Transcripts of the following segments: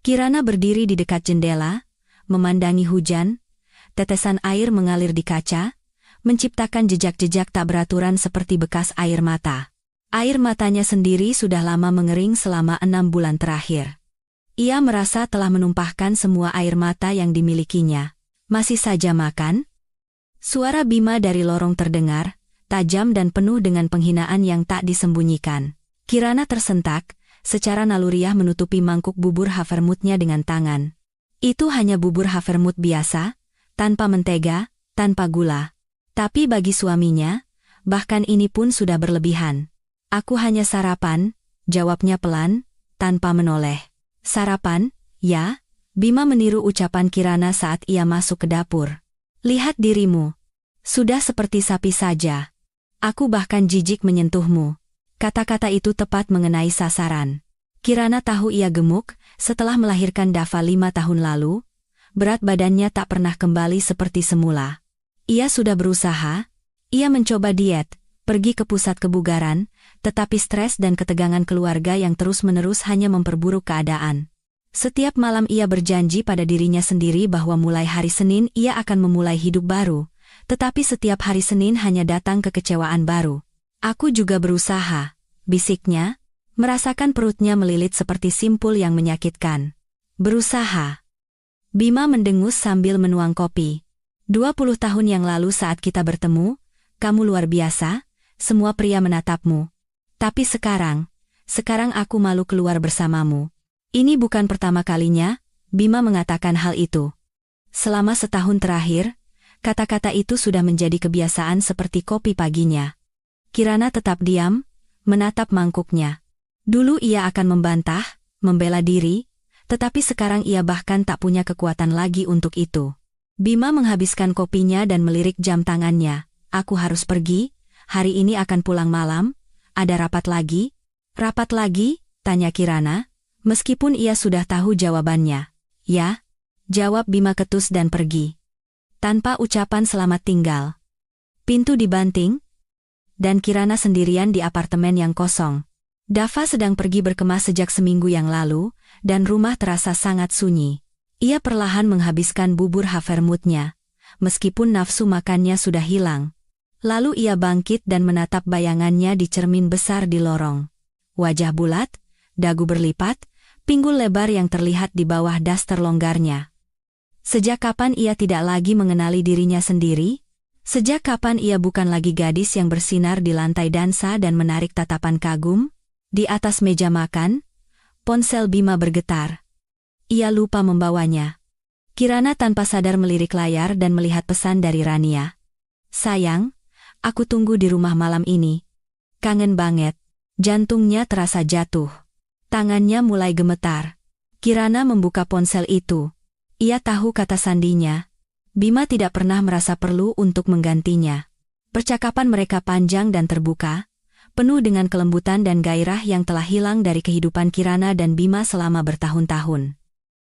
Kirana berdiri di dekat jendela, memandangi hujan, tetesan air mengalir di kaca, menciptakan jejak-jejak tak beraturan seperti bekas air mata. Air matanya sendiri sudah lama mengering selama 6 bulan terakhir. Ia merasa telah menumpahkan semua air mata yang dimilikinya. Masih saja makan? Suara Bima dari lorong terdengar, tajam dan penuh dengan penghinaan yang tak disembunyikan. Kirana tersentak, secara naluriah menutupi mangkuk bubur havermutnya dengan tangan. Itu hanya bubur havermut biasa, tanpa mentega, tanpa gula. Tapi bagi suaminya, bahkan ini pun sudah berlebihan. Aku hanya sarapan, jawabnya pelan, tanpa menoleh. Sarapan, ya? Bima meniru ucapan Kirana saat ia masuk ke dapur. Lihat dirimu. Sudah seperti sapi saja. Aku bahkan jijik menyentuhmu. Kata-kata itu tepat mengenai sasaran. Kirana tahu ia gemuk, setelah melahirkan Dava 5 tahun lalu, berat badannya tak pernah kembali seperti semula. Ia sudah berusaha, ia mencoba diet, pergi ke pusat kebugaran, tetapi stres dan ketegangan keluarga yang terus-menerus hanya memperburuk keadaan. Setiap malam ia berjanji pada dirinya sendiri bahwa mulai hari Senin ia akan memulai hidup baru, tetapi setiap hari Senin hanya datang kekecewaan baru. Aku juga berusaha, bisiknya, merasakan perutnya melilit seperti simpul yang menyakitkan. Berusaha. Bima mendengus sambil menuang kopi. 20 tahun yang lalu saat kita bertemu, kamu luar biasa, semua pria menatapmu. Tapi sekarang aku malu keluar bersamamu. Ini bukan pertama kalinya, Bima mengatakan hal itu. Selama setahun terakhir, kata-kata itu sudah menjadi kebiasaan seperti kopi paginya. Kirana tetap diam, menatap mangkuknya. Dulu ia akan membantah, membela diri, tetapi sekarang ia bahkan tak punya kekuatan lagi untuk itu. Bima menghabiskan kopinya dan melirik jam tangannya. Aku harus pergi, hari ini akan pulang malam, ada rapat lagi? Rapat lagi? Tanya Kirana, meskipun ia sudah tahu jawabannya. Ya, jawab Bima ketus dan pergi. Tanpa ucapan selamat tinggal. Pintu dibanting, dan Kirana sendirian di apartemen yang kosong. Dava sedang pergi berkemas sejak seminggu yang lalu, dan rumah terasa sangat sunyi. Ia perlahan menghabiskan bubur havermutnya, meskipun nafsu makannya sudah hilang. Lalu ia bangkit dan menatap bayangannya di cermin besar di lorong. Wajah bulat, dagu berlipat, pinggul lebar yang terlihat di bawah daster longgarnya. Sejak kapan ia tidak lagi mengenali dirinya sendiri? Sejak kapan ia bukan lagi gadis yang bersinar di lantai dansa dan menarik tatapan kagum? Di atas meja makan, ponsel Bima bergetar. Ia lupa membawanya. Kirana tanpa sadar melirik layar dan melihat pesan dari Rania. Sayang, aku tunggu di rumah malam ini. Kangen banget. Jantungnya terasa jatuh. Tangannya mulai gemetar. Kirana membuka ponsel itu. Ia tahu kata sandinya. Bima tidak pernah merasa perlu untuk menggantinya. Percakapan mereka panjang dan terbuka, penuh dengan kelembutan dan gairah yang telah hilang dari kehidupan Kirana dan Bima selama bertahun-tahun.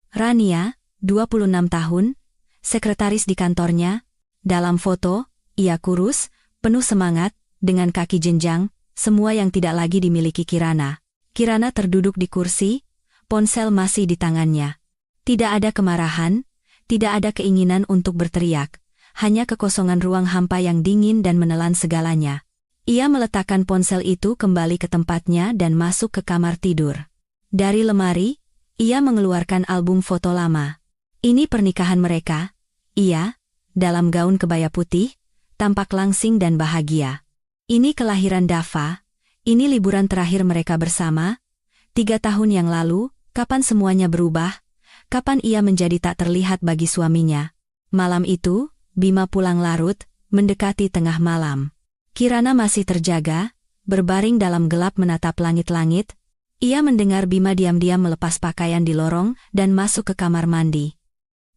Rania, 26 tahun, sekretaris di kantornya. Dalam foto, ia kurus, penuh semangat, dengan kaki jenjang, semua yang tidak lagi dimiliki Kirana. Kirana terduduk di kursi, ponsel masih di tangannya. Tidak ada kemarahan, tidak ada keinginan untuk berteriak, hanya kekosongan ruang hampa yang dingin dan menelan segalanya. Ia meletakkan ponsel itu kembali ke tempatnya dan masuk ke kamar tidur. Dari lemari, ia mengeluarkan album foto lama. Ini pernikahan mereka. Ia, dalam gaun kebaya putih, tampak langsing dan bahagia. Ini kelahiran Dava, ini liburan terakhir mereka bersama. 3 tahun yang lalu, kapan semuanya berubah? Kapan ia menjadi tak terlihat bagi suaminya? Malam itu, Bima pulang larut, mendekati tengah malam. Kirana masih terjaga, berbaring dalam gelap menatap langit-langit. Ia mendengar Bima diam-diam melepas pakaian di lorong dan masuk ke kamar mandi.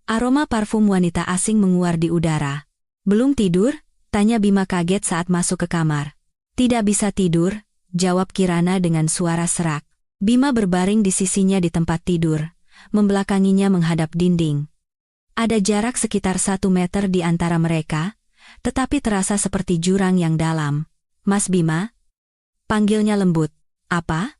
Aroma parfum wanita asing menguar di udara. Belum tidur? Tanya Bima kaget saat masuk ke kamar. Tidak bisa tidur, jawab Kirana dengan suara serak. Bima berbaring di sisinya di tempat tidur, membelakanginya menghadap dinding. Ada jarak sekitar 1 meter di antara mereka, tetapi terasa seperti jurang yang dalam. Mas Bima? Panggilnya lembut. Apa?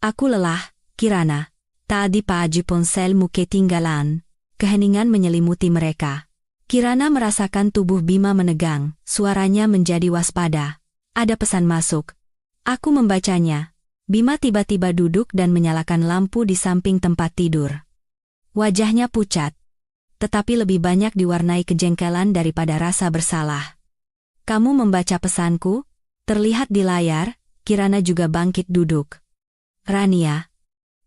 Aku lelah, Kirana. Tadi pagi ponselmu ketinggalan. Keheningan menyelimuti mereka. Kirana merasakan tubuh Bima menegang, suaranya menjadi waspada. Ada pesan masuk. Aku membacanya. Bima tiba-tiba duduk dan menyalakan lampu di samping tempat tidur. Wajahnya pucat, tetapi lebih banyak diwarnai kejengkelan daripada rasa bersalah. Kamu membaca pesanku? Terlihat di layar, Kirana juga bangkit duduk. Rania.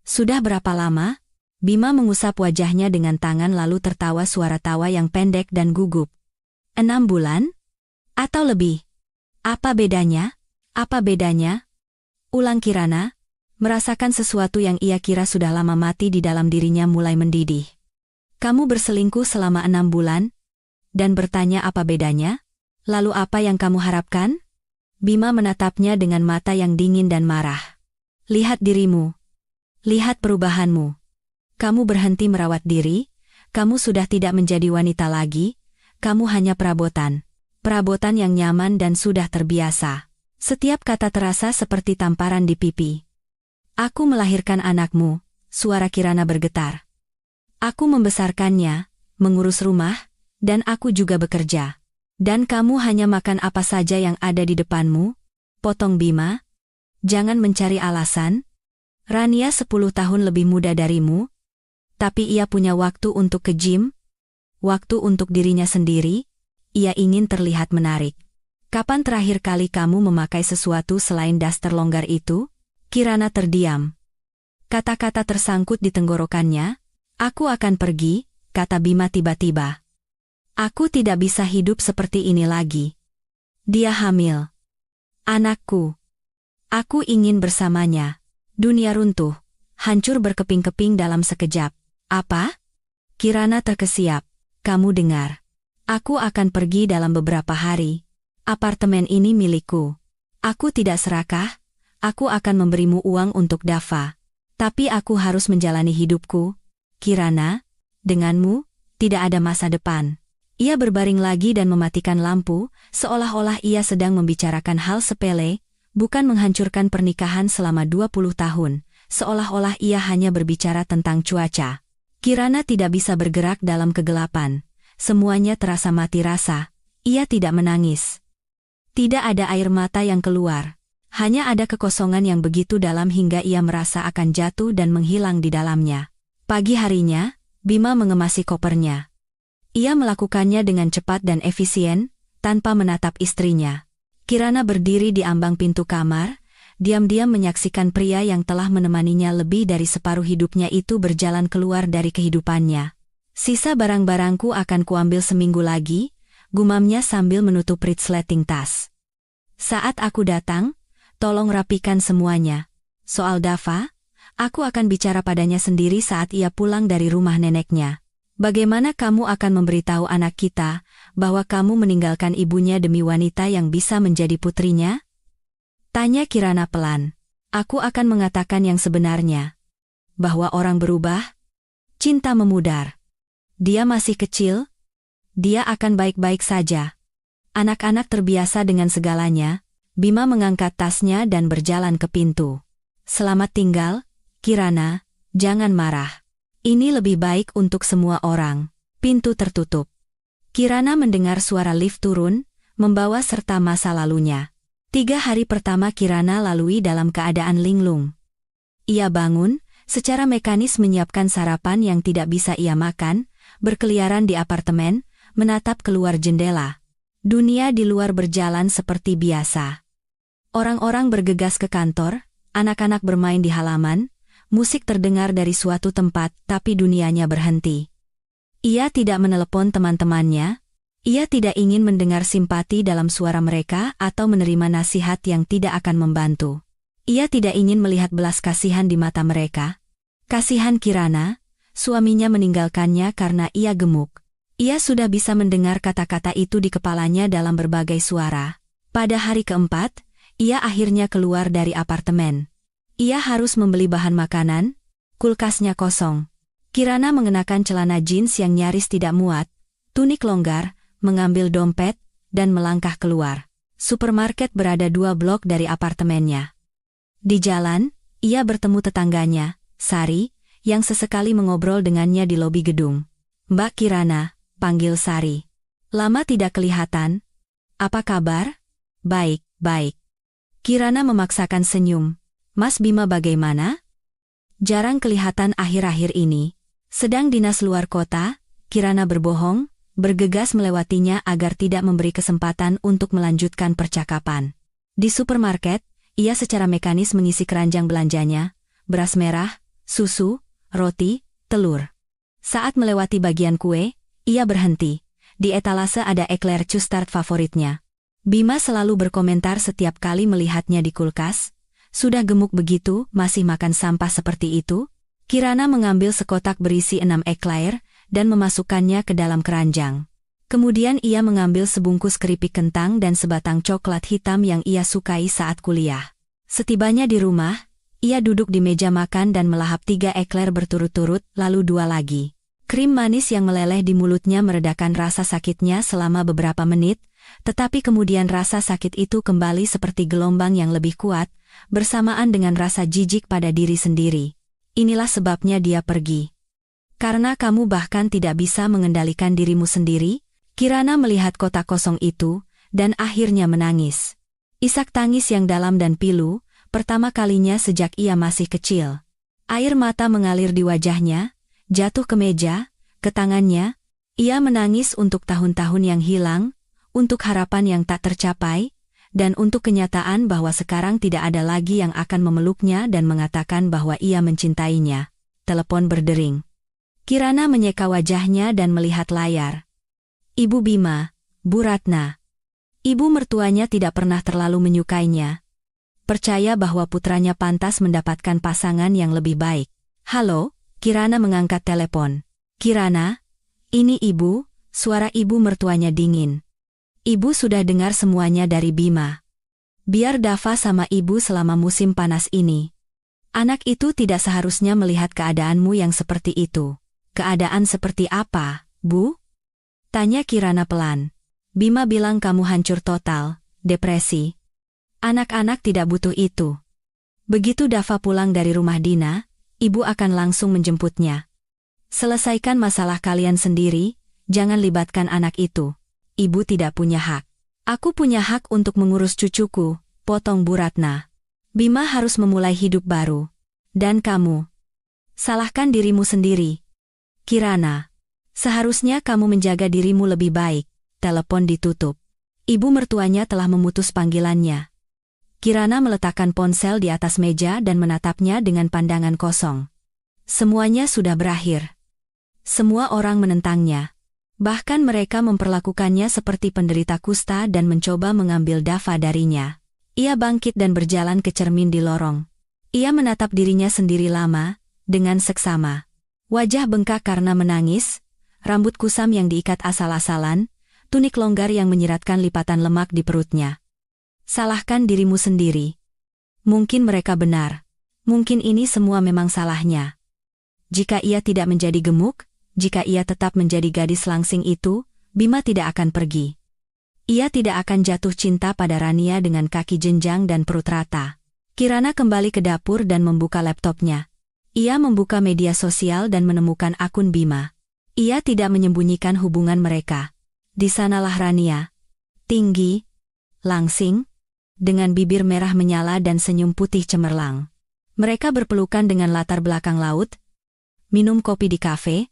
Sudah berapa lama? Bima mengusap wajahnya dengan tangan lalu tertawa suara tawa yang pendek dan gugup. 6 bulan? Atau lebih? Apa bedanya? Apa bedanya? Ulang Kirana, merasakan sesuatu yang ia kira sudah lama mati di dalam dirinya mulai mendidih. Kamu berselingkuh selama 6 bulan? Dan bertanya apa bedanya? Lalu apa yang kamu harapkan? Bima menatapnya dengan mata yang dingin dan marah. Lihat dirimu. Lihat perubahanmu. Kamu berhenti merawat diri, kamu sudah tidak menjadi wanita lagi, kamu hanya perabotan. Perabotan yang nyaman dan sudah terbiasa. Setiap kata terasa seperti tamparan di pipi. Aku melahirkan anakmu, suara Kirana bergetar. Aku membesarkannya, mengurus rumah, dan aku juga bekerja. Dan kamu hanya makan apa saja yang ada di depanmu? Potong Bima. Jangan mencari alasan. Rania 10 tahun lebih muda darimu. Tapi ia punya waktu untuk ke gym, waktu untuk dirinya sendiri, ia ingin terlihat menarik. Kapan terakhir kali kamu memakai sesuatu selain daster longgar itu? Kirana terdiam. Kata-kata tersangkut di tenggorokannya. Aku akan pergi, kata Bima tiba-tiba. Aku tidak bisa hidup seperti ini lagi. Dia hamil. Anakku. Aku ingin bersamanya. Dunia runtuh, hancur berkeping-keping dalam sekejap. Apa? Kirana terkesiap. Kamu dengar. Aku akan pergi dalam beberapa hari. Apartemen ini milikku. Aku tidak serakah. Aku akan memberimu uang untuk Dava. Tapi aku harus menjalani hidupku. Kirana, denganmu, tidak ada masa depan. Ia berbaring lagi dan mematikan lampu, seolah-olah ia sedang membicarakan hal sepele, bukan menghancurkan pernikahan selama 20 tahun, seolah-olah ia hanya berbicara tentang cuaca. Kirana tidak bisa bergerak dalam kegelapan. Semuanya terasa mati rasa. Ia tidak menangis. Tidak ada air mata yang keluar. Hanya ada kekosongan yang begitu dalam hingga ia merasa akan jatuh dan menghilang di dalamnya. Pagi harinya, Bima mengemasi kopernya. Ia melakukannya dengan cepat dan efisien, tanpa menatap istrinya. Kirana berdiri di ambang pintu kamar, diam-diam menyaksikan pria yang telah menemaninya lebih dari separuh hidupnya itu berjalan keluar dari kehidupannya. Sisa barang-barangku akan kuambil seminggu lagi, gumamnya sambil menutup resleting tas. Saat aku datang, tolong rapikan semuanya. Soal Dava, aku akan bicara padanya sendiri saat ia pulang dari rumah neneknya. Bagaimana kamu akan memberitahu anak kita bahwa kamu meninggalkan ibunya demi wanita yang bisa menjadi putrinya? Tanya Kirana pelan. Aku akan mengatakan yang sebenarnya. Bahwa orang berubah. Cinta memudar. Dia masih kecil. Dia akan baik-baik saja. Anak-anak terbiasa dengan segalanya. Bima mengangkat tasnya dan berjalan ke pintu. Selamat tinggal, Kirana, jangan marah. Ini lebih baik untuk semua orang. Pintu tertutup. Kirana mendengar suara lift turun, membawa serta masa lalunya. 3 hari pertama Kirana lalui dalam keadaan linglung. Ia bangun, secara mekanis menyiapkan sarapan yang tidak bisa ia makan, berkeliaran di apartemen, menatap keluar jendela. Dunia di luar berjalan seperti biasa. Orang-orang bergegas ke kantor, anak-anak bermain di halaman, musik terdengar dari suatu tempat tapi dunianya berhenti. Ia tidak menelepon teman-temannya. Ia tidak ingin mendengar simpati dalam suara mereka atau menerima nasihat yang tidak akan membantu. Ia tidak ingin melihat belas kasihan di mata mereka. Kasihan Kirana, suaminya meninggalkannya karena ia gemuk. Ia sudah bisa mendengar kata-kata itu di kepalanya dalam berbagai suara. Pada hari keempat, ia akhirnya keluar dari apartemen. Ia harus membeli bahan makanan, kulkasnya kosong. Kirana mengenakan celana jeans yang nyaris tidak muat, tunik longgar, mengambil dompet, dan melangkah keluar. Supermarket berada 2 blok dari apartemennya. Di jalan, ia bertemu tetangganya, Sari, yang sesekali mengobrol dengannya di lobi gedung. "Mbak Kirana," panggil Sari. "Lama tidak kelihatan. Apa kabar?" "Baik, baik." Kirana memaksakan senyum. "Mas Bima bagaimana?" "Jarang kelihatan akhir-akhir ini. Sedang dinas luar kota." Kirana berbohong, bergegas melewatinya agar tidak memberi kesempatan untuk melanjutkan percakapan. Di supermarket, ia secara mekanis mengisi keranjang belanjanya, beras merah, susu, roti, telur. Saat melewati bagian kue, ia berhenti. Di etalase ada ekler custard favoritnya. Bima selalu berkomentar setiap kali melihatnya di kulkas, "Sudah gemuk begitu, masih makan sampah seperti itu?" Kirana mengambil sekotak berisi 6 ekler dan memasukkannya ke dalam keranjang. Kemudian ia mengambil sebungkus keripik kentang dan sebatang coklat hitam yang ia sukai saat kuliah. Setibanya di rumah, ia duduk di meja makan dan melahap 3 ekler berturut-turut, lalu 2 lagi. Krim manis yang meleleh di mulutnya meredakan rasa sakitnya selama beberapa menit, tetapi kemudian rasa sakit itu kembali seperti gelombang yang lebih kuat, bersamaan dengan rasa jijik pada diri sendiri. Inilah sebabnya dia pergi. "Karena kamu bahkan tidak bisa mengendalikan dirimu sendiri?" Kirana melihat kotak kosong itu, dan akhirnya menangis. Isak tangis yang dalam dan pilu, pertama kalinya sejak ia masih kecil. Air mata mengalir di wajahnya, jatuh ke meja, ke tangannya. Ia menangis untuk tahun-tahun yang hilang, untuk harapan yang tak tercapai, dan untuk kenyataan bahwa sekarang tidak ada lagi yang akan memeluknya dan mengatakan bahwa ia mencintainya. Telepon berdering. Kirana menyeka wajahnya dan melihat layar. Ibu Bima, Bu Ratna. Ibu mertuanya tidak pernah terlalu menyukainya. Percaya bahwa putranya pantas mendapatkan pasangan yang lebih baik. "Halo," Kirana mengangkat telepon. "Kirana, ini ibu," suara ibu mertuanya dingin. "Ibu sudah dengar semuanya dari Bima. Biar Dava sama ibu selama musim panas ini. Anak itu tidak seharusnya melihat keadaanmu yang seperti itu." "Keadaan seperti apa, Bu?" tanya Kirana pelan. "Bima bilang kamu hancur total, depresi. Anak-anak tidak butuh itu. Begitu Dava pulang dari rumah Dina, ibu akan langsung menjemputnya. Selesaikan masalah kalian sendiri, jangan libatkan anak itu. Ibu tidak punya hak." "Aku punya hak untuk mengurus cucuku," potong Bu Ratna. "Bima harus memulai hidup baru. Dan kamu, salahkan dirimu sendiri. Kirana, seharusnya kamu menjaga dirimu lebih baik." Telepon ditutup. Ibu mertuanya telah memutus panggilannya. Kirana meletakkan ponsel di atas meja dan menatapnya dengan pandangan kosong. Semuanya sudah berakhir. Semua orang menentangnya. Bahkan mereka memperlakukannya seperti penderita kusta dan mencoba mengambil Dava darinya. Ia bangkit dan berjalan ke cermin di lorong. Ia menatap dirinya sendiri lama, dengan seksama. Wajah bengkak karena menangis, rambut kusam yang diikat asal-asalan, tunik longgar yang menyiratkan lipatan lemak di perutnya. Salahkan dirimu sendiri. Mungkin mereka benar. Mungkin ini semua memang salahnya. Jika ia tidak menjadi gemuk, jika ia tetap menjadi gadis langsing itu, Bima tidak akan pergi. Ia tidak akan jatuh cinta pada Rania dengan kaki jenjang dan perut rata. Kirana kembali ke dapur dan membuka laptopnya. Ia membuka media sosial dan menemukan akun Bima. Ia tidak menyembunyikan hubungan mereka. Di sanalah Rania. Tinggi, langsing, dengan bibir merah menyala dan senyum putih cemerlang. Mereka berpelukan dengan latar belakang laut, minum kopi di kafe,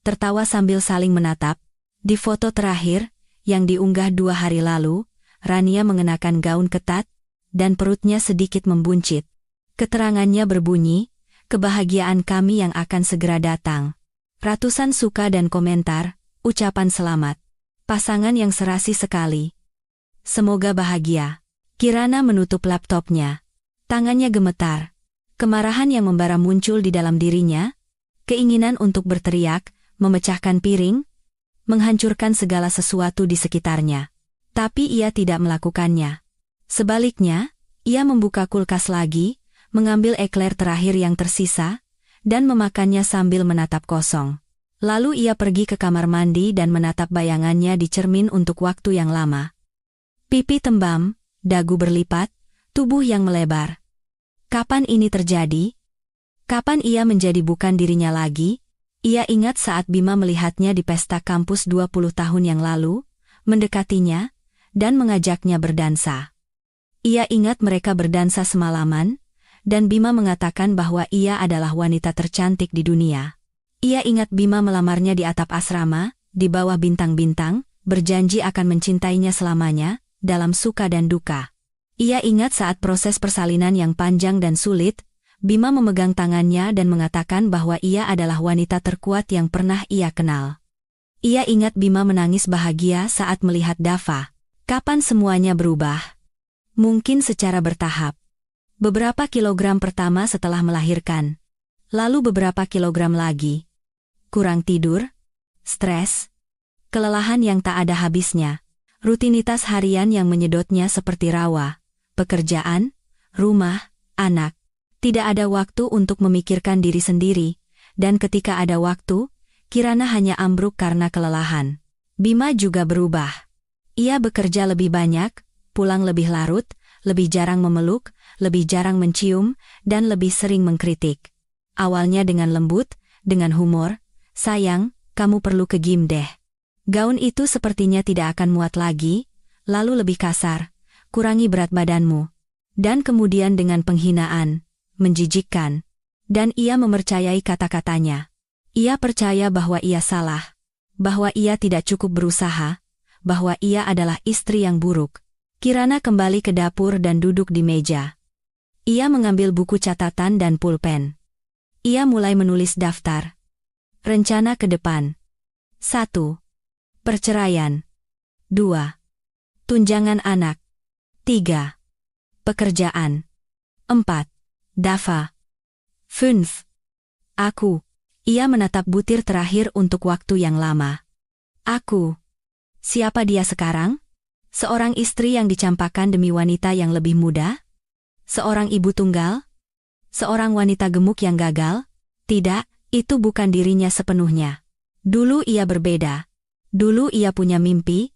tertawa sambil saling menatap. Di foto terakhir, yang diunggah 2 hari lalu, Rania mengenakan gaun ketat, dan perutnya sedikit membuncit. Keterangannya berbunyi, "Kebahagiaan kami yang akan segera datang." Ratusan suka dan komentar, ucapan selamat. Pasangan yang serasi sekali. Semoga bahagia. Kirana menutup laptopnya. Tangannya gemetar. Kemarahan yang membara muncul di dalam dirinya. Keinginan untuk berteriak, memecahkan piring, menghancurkan segala sesuatu di sekitarnya. Tapi ia tidak melakukannya. Sebaliknya, ia membuka kulkas lagi, mengambil ekler terakhir yang tersisa, dan memakannya sambil menatap kosong. Lalu ia pergi ke kamar mandi dan menatap bayangannya di cermin untuk waktu yang lama. Pipi tembam, dagu berlipat, tubuh yang melebar. Kapan ini terjadi? Kapan ia menjadi bukan dirinya lagi? Ia ingat saat Bima melihatnya di pesta kampus 20 tahun yang lalu, mendekatinya, dan mengajaknya berdansa. Ia ingat mereka berdansa semalaman, dan Bima mengatakan bahwa ia adalah wanita tercantik di dunia. Ia ingat Bima melamarnya di atap asrama, di bawah bintang-bintang, berjanji akan mencintainya selamanya, dalam suka dan duka. Ia ingat saat proses persalinan yang panjang dan sulit, Bima memegang tangannya dan mengatakan bahwa ia adalah wanita terkuat yang pernah ia kenal. Ia ingat Bima menangis bahagia saat melihat Dava. Kapan semuanya berubah? Mungkin secara bertahap. Beberapa kilogram pertama setelah melahirkan. Lalu beberapa kilogram lagi. Kurang tidur, stres, kelelahan yang tak ada habisnya, rutinitas harian yang menyedotnya seperti rawa, pekerjaan, rumah, anak. Tidak ada waktu untuk memikirkan diri sendiri, dan ketika ada waktu, Kirana hanya ambruk karena kelelahan. Bima juga berubah. Ia bekerja lebih banyak, pulang lebih larut, lebih jarang memeluk, lebih jarang mencium, dan lebih sering mengkritik. Awalnya dengan lembut, dengan humor, "Sayang, kamu perlu ke gym deh." Gaun itu sepertinya tidak akan muat lagi, lalu lebih kasar, "Kurangi berat badanmu." Dan kemudian dengan penghinaan, menjijikkan. Dan ia mempercayai kata-katanya. Ia percaya bahwa ia salah, bahwa ia tidak cukup berusaha, bahwa ia adalah istri yang buruk. Kirana kembali ke dapur dan duduk di meja. Ia mengambil buku catatan dan pulpen. Ia mulai menulis daftar. Rencana ke depan. 1. Perceraian. 2. Tunjangan anak. 3. Pekerjaan. 4. Dava. 5. Aku. Ia menatap butir terakhir untuk waktu yang lama. Aku. Siapa dia sekarang? Seorang istri yang dicampakkan demi wanita yang lebih muda? Seorang ibu tunggal? Seorang wanita gemuk yang gagal? Tidak, itu bukan dirinya sepenuhnya. Dulu ia berbeda. Dulu ia punya mimpi,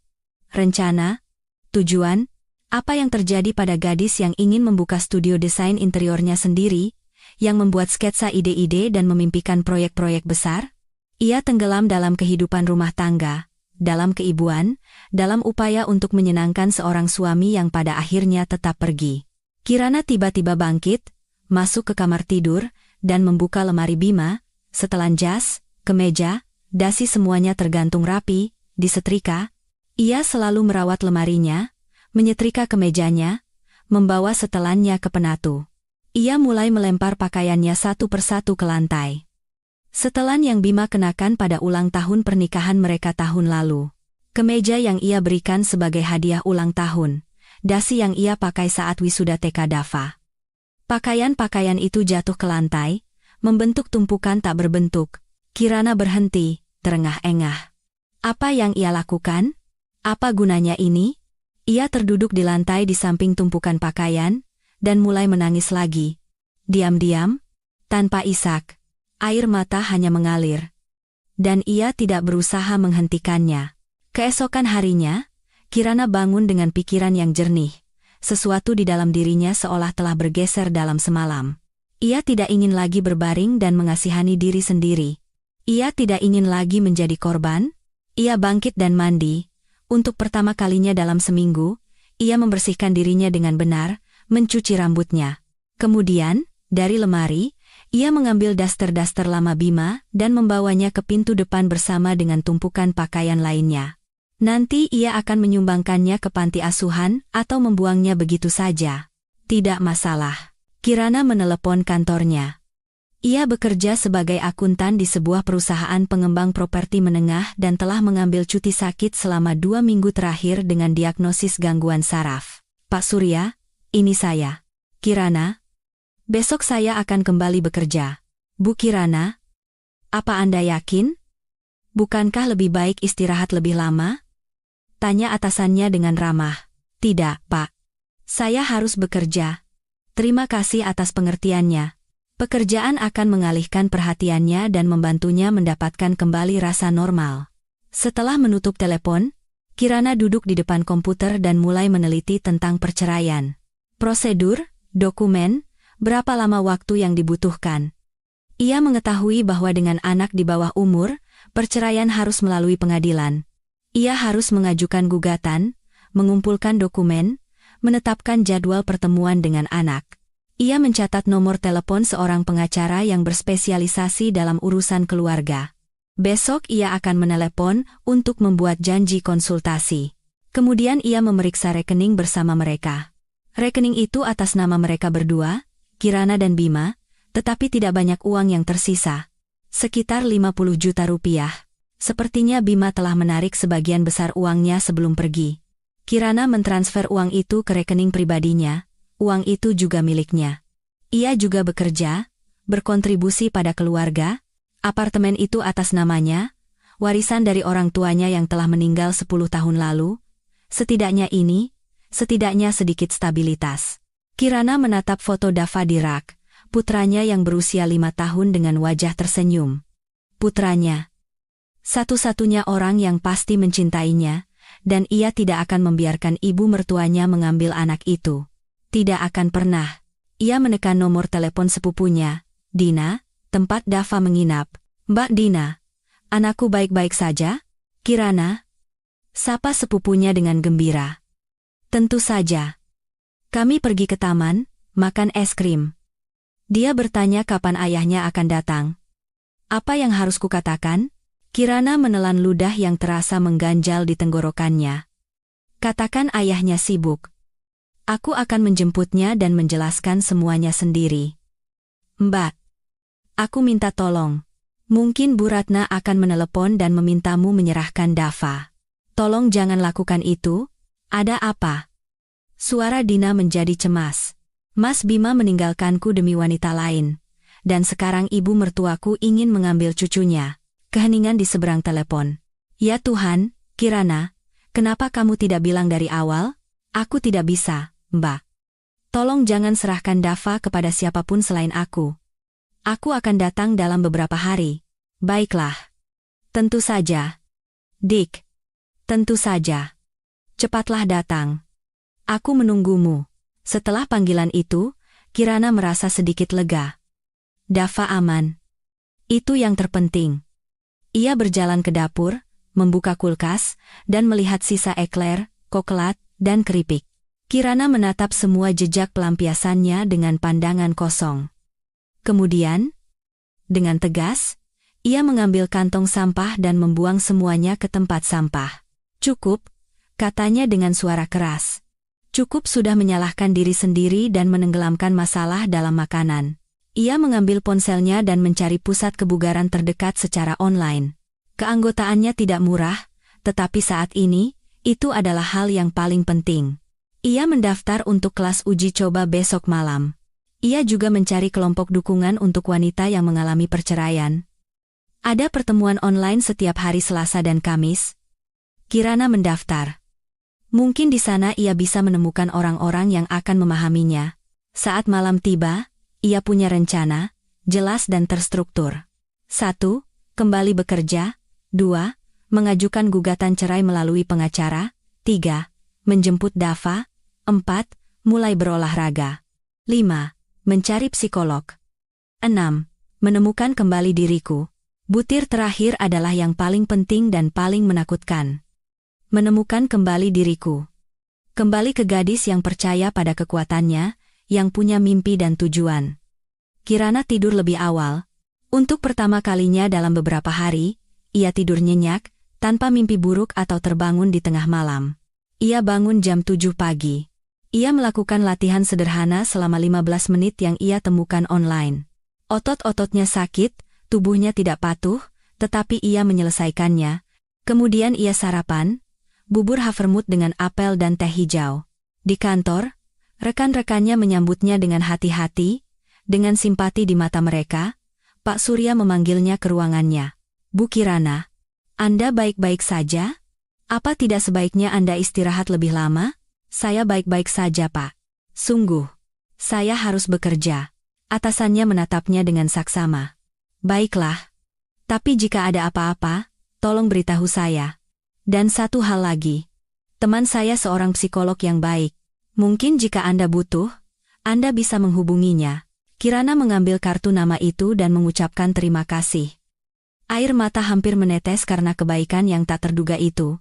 rencana, tujuan. Apa yang terjadi pada gadis yang ingin membuka studio desain interiornya sendiri, yang membuat sketsa ide-ide dan memimpikan proyek-proyek besar? Ia tenggelam dalam kehidupan rumah tangga, dalam keibuan, dalam upaya untuk menyenangkan seorang suami yang pada akhirnya tetap pergi. Kirana tiba-tiba bangkit, masuk ke kamar tidur, dan membuka lemari Bima, setelan jas, kemeja, dasi semuanya tergantung rapi, disetrika. Ia selalu merawat lemarinya, menyetrika kemejanya, membawa setelannya ke penatu. Ia mulai melempar pakaiannya satu persatu ke lantai. Setelan yang Bima kenakan pada ulang tahun pernikahan mereka tahun lalu. Kemeja yang ia berikan sebagai hadiah ulang tahun. Dasi yang ia pakai saat wisuda TK Dava. Pakaian-pakaian itu jatuh ke lantai, membentuk tumpukan tak berbentuk. Kirana berhenti, terengah-engah. Apa yang ia lakukan? Apa gunanya ini? Ia terduduk di lantai di samping tumpukan pakaian, dan mulai menangis lagi. Diam-diam, tanpa isak, air mata hanya mengalir. Dan ia tidak berusaha menghentikannya. Keesokan harinya, Kirana bangun dengan pikiran yang jernih. Sesuatu di dalam dirinya seolah telah bergeser dalam semalam. Ia tidak ingin lagi berbaring dan mengasihani diri sendiri. Ia tidak ingin lagi menjadi korban. Ia bangkit dan mandi. Untuk pertama kalinya dalam seminggu, ia membersihkan dirinya dengan benar, mencuci rambutnya. Kemudian, dari lemari, ia mengambil daster-daster lama Bima dan membawanya ke pintu depan bersama dengan tumpukan pakaian lainnya. Nanti ia akan menyumbangkannya ke panti asuhan atau membuangnya begitu saja. Tidak masalah. Kirana menelepon kantornya. Ia bekerja sebagai akuntan di sebuah perusahaan pengembang properti menengah dan telah mengambil cuti sakit selama 2 minggu terakhir dengan diagnosis gangguan saraf. Pak Surya, ini saya. Kirana. Besok saya akan kembali bekerja. Bu Kirana. Apa Anda yakin? Bukankah lebih baik istirahat lebih lama? Tanya atasannya dengan ramah. Tidak, Pak. Saya harus bekerja. Terima kasih atas pengertiannya. Pekerjaan akan mengalihkan perhatiannya dan membantunya mendapatkan kembali rasa normal. Setelah menutup telepon, Kirana duduk di depan komputer dan mulai meneliti tentang perceraian. Prosedur, dokumen, berapa lama waktu yang dibutuhkan. Ia mengetahui bahwa dengan anak di bawah umur, perceraian harus melalui pengadilan. Ia harus mengajukan gugatan, mengumpulkan dokumen, menetapkan jadwal pertemuan dengan anak. Ia mencatat nomor telepon seorang pengacara yang berspesialisasi dalam urusan keluarga. Besok ia akan menelepon untuk membuat janji konsultasi. Kemudian ia memeriksa rekening bersama mereka. Rekening itu atas nama mereka berdua, Kirana dan Bima, tetapi tidak banyak uang yang tersisa. Sekitar 50 juta rupiah. Sepertinya Bima telah menarik sebagian besar uangnya sebelum pergi. Kirana mentransfer uang itu ke rekening pribadinya, uang itu juga miliknya. Ia juga bekerja, berkontribusi pada keluarga, apartemen itu atas namanya, warisan dari orang tuanya yang telah meninggal 10 tahun lalu, setidaknya sedikit stabilitas. Kirana menatap foto Dava di rak, putranya yang berusia 5 tahun dengan wajah tersenyum. Putranya. Satu-satunya orang yang pasti mencintainya, dan ia tidak akan membiarkan ibu mertuanya mengambil anak itu. Tidak akan pernah. Ia menekan nomor telepon sepupunya, Dina, tempat Dava menginap. Mbak Dina, anakku baik-baik saja? Kirana? Sapa sepupunya dengan gembira. Tentu saja. Kami pergi ke taman, makan es krim. Dia bertanya kapan ayahnya akan datang. Apa yang harus kukatakan? Kirana menelan ludah yang terasa mengganjal di tenggorokannya. Katakan ayahnya sibuk. Aku akan menjemputnya dan menjelaskan semuanya sendiri. Mbak, aku minta tolong. Mungkin Bu Ratna akan menelepon dan memintamu menyerahkan Dava. Tolong jangan lakukan itu. Ada apa? Suara Dina menjadi cemas. Mas Bima meninggalkanku demi wanita lain. Dan sekarang ibu mertuaku ingin mengambil cucunya. Keheningan di seberang telepon. Ya Tuhan, Kirana, kenapa kamu tidak bilang dari awal? Aku tidak bisa, Mbak. Tolong jangan serahkan Dava kepada siapapun selain aku. Aku akan datang dalam beberapa hari. Baiklah. Tentu saja. Dick. Tentu saja. Cepatlah datang. Aku menunggumu. Setelah panggilan itu, Kirana merasa sedikit lega. Dava aman. Itu yang terpenting. Ia berjalan ke dapur, membuka kulkas, dan melihat sisa ekler, coklat, dan keripik. Kirana menatap semua jejak pelampiasannya dengan pandangan kosong. Kemudian, dengan tegas, ia mengambil kantong sampah dan membuang semuanya ke tempat sampah. Cukup, katanya dengan suara keras. Cukup sudah menyalahkan diri sendiri dan menenggelamkan masalah dalam makanan. Ia mengambil ponselnya dan mencari pusat kebugaran terdekat secara online. Keanggotaannya tidak murah, tetapi saat ini, itu adalah hal yang paling penting. Ia mendaftar untuk kelas uji coba besok malam. Ia juga mencari kelompok dukungan untuk wanita yang mengalami perceraian. Ada pertemuan online setiap hari Selasa dan Kamis. Kirana mendaftar. Mungkin di sana ia bisa menemukan orang-orang yang akan memahaminya. Saat malam tiba, ia punya rencana, jelas dan terstruktur. 1. Kembali bekerja. 2. Mengajukan gugatan cerai melalui pengacara. 3. Menjemput Dava. 4. Mulai berolahraga. 5. Mencari psikolog. 6. Menemukan kembali diriku. Butir terakhir adalah yang paling penting dan paling menakutkan. Menemukan kembali diriku. Kembali ke gadis yang percaya pada kekuatannya, yang punya mimpi dan tujuan. Kirana tidur lebih awal. Untuk pertama kalinya dalam beberapa hari, ia tidur nyenyak, tanpa mimpi buruk atau terbangun di tengah malam. Ia bangun jam 7 pagi. Ia melakukan latihan sederhana selama 15 menit yang ia temukan online. Otot-ototnya sakit, tubuhnya tidak patuh, tetapi ia menyelesaikannya. Kemudian ia sarapan, bubur Havermut dengan apel dan teh hijau. Di kantor, rekan-rekannya menyambutnya dengan hati-hati, dengan simpati di mata mereka. Pak Surya memanggilnya ke ruangannya. Bu Kirana, Anda baik-baik saja? Apa tidak sebaiknya Anda istirahat lebih lama? Saya baik-baik saja, Pak. Sungguh. Saya harus bekerja. Atasannya menatapnya dengan saksama. Baiklah. Tapi jika ada apa-apa, tolong beritahu saya. Dan satu hal lagi. Teman saya seorang psikolog yang baik. Mungkin jika Anda butuh, Anda bisa menghubunginya. Kirana mengambil kartu nama itu dan mengucapkan terima kasih. Air mata hampir menetes karena kebaikan yang tak terduga itu.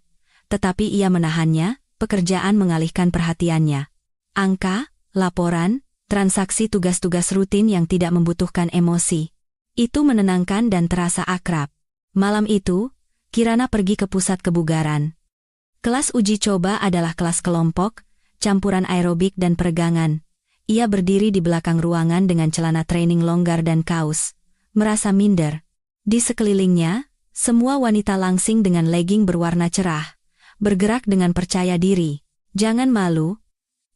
Tetapi ia menahannya, pekerjaan mengalihkan perhatiannya. Angka, laporan, transaksi tugas-tugas rutin yang tidak membutuhkan emosi. Itu menenangkan dan terasa akrab. Malam itu, Kirana pergi ke pusat kebugaran. Kelas uji coba adalah kelas kelompok, campuran aerobik dan peregangan. Ia berdiri di belakang ruangan dengan celana training longgar dan kaos, merasa minder. Di sekelilingnya, semua wanita langsing dengan legging berwarna cerah, bergerak dengan percaya diri. Jangan malu.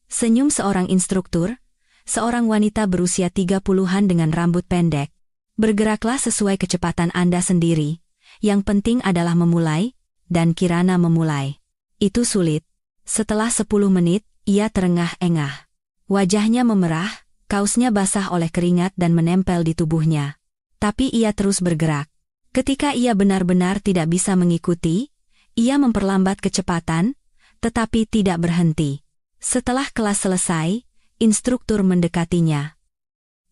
Senyum seorang instruktur, seorang wanita berusia 30-an dengan rambut pendek. Bergeraklah sesuai kecepatan Anda sendiri. Yang penting adalah memulai, dan Kirana memulai. Itu sulit. Setelah 10 menit, ia terengah-engah. Wajahnya memerah, kaosnya basah oleh keringat dan menempel di tubuhnya. Tapi ia terus bergerak. Ketika ia benar-benar tidak bisa mengikuti, ia memperlambat kecepatan, tetapi tidak berhenti. Setelah kelas selesai, instruktur mendekatinya.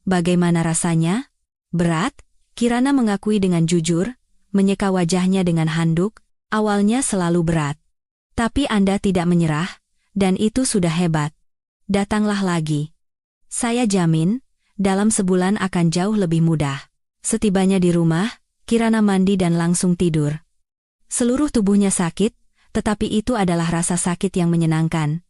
Bagaimana rasanya? Berat? Kirana mengakui dengan jujur, menyeka wajahnya dengan handuk. Awalnya selalu berat. Tapi Anda tidak menyerah, dan itu sudah hebat. Datanglah lagi. Saya jamin, dalam sebulan akan jauh lebih mudah. Setibanya di rumah, Kirana mandi dan langsung tidur. Seluruh tubuhnya sakit, tetapi itu adalah rasa sakit yang menyenangkan.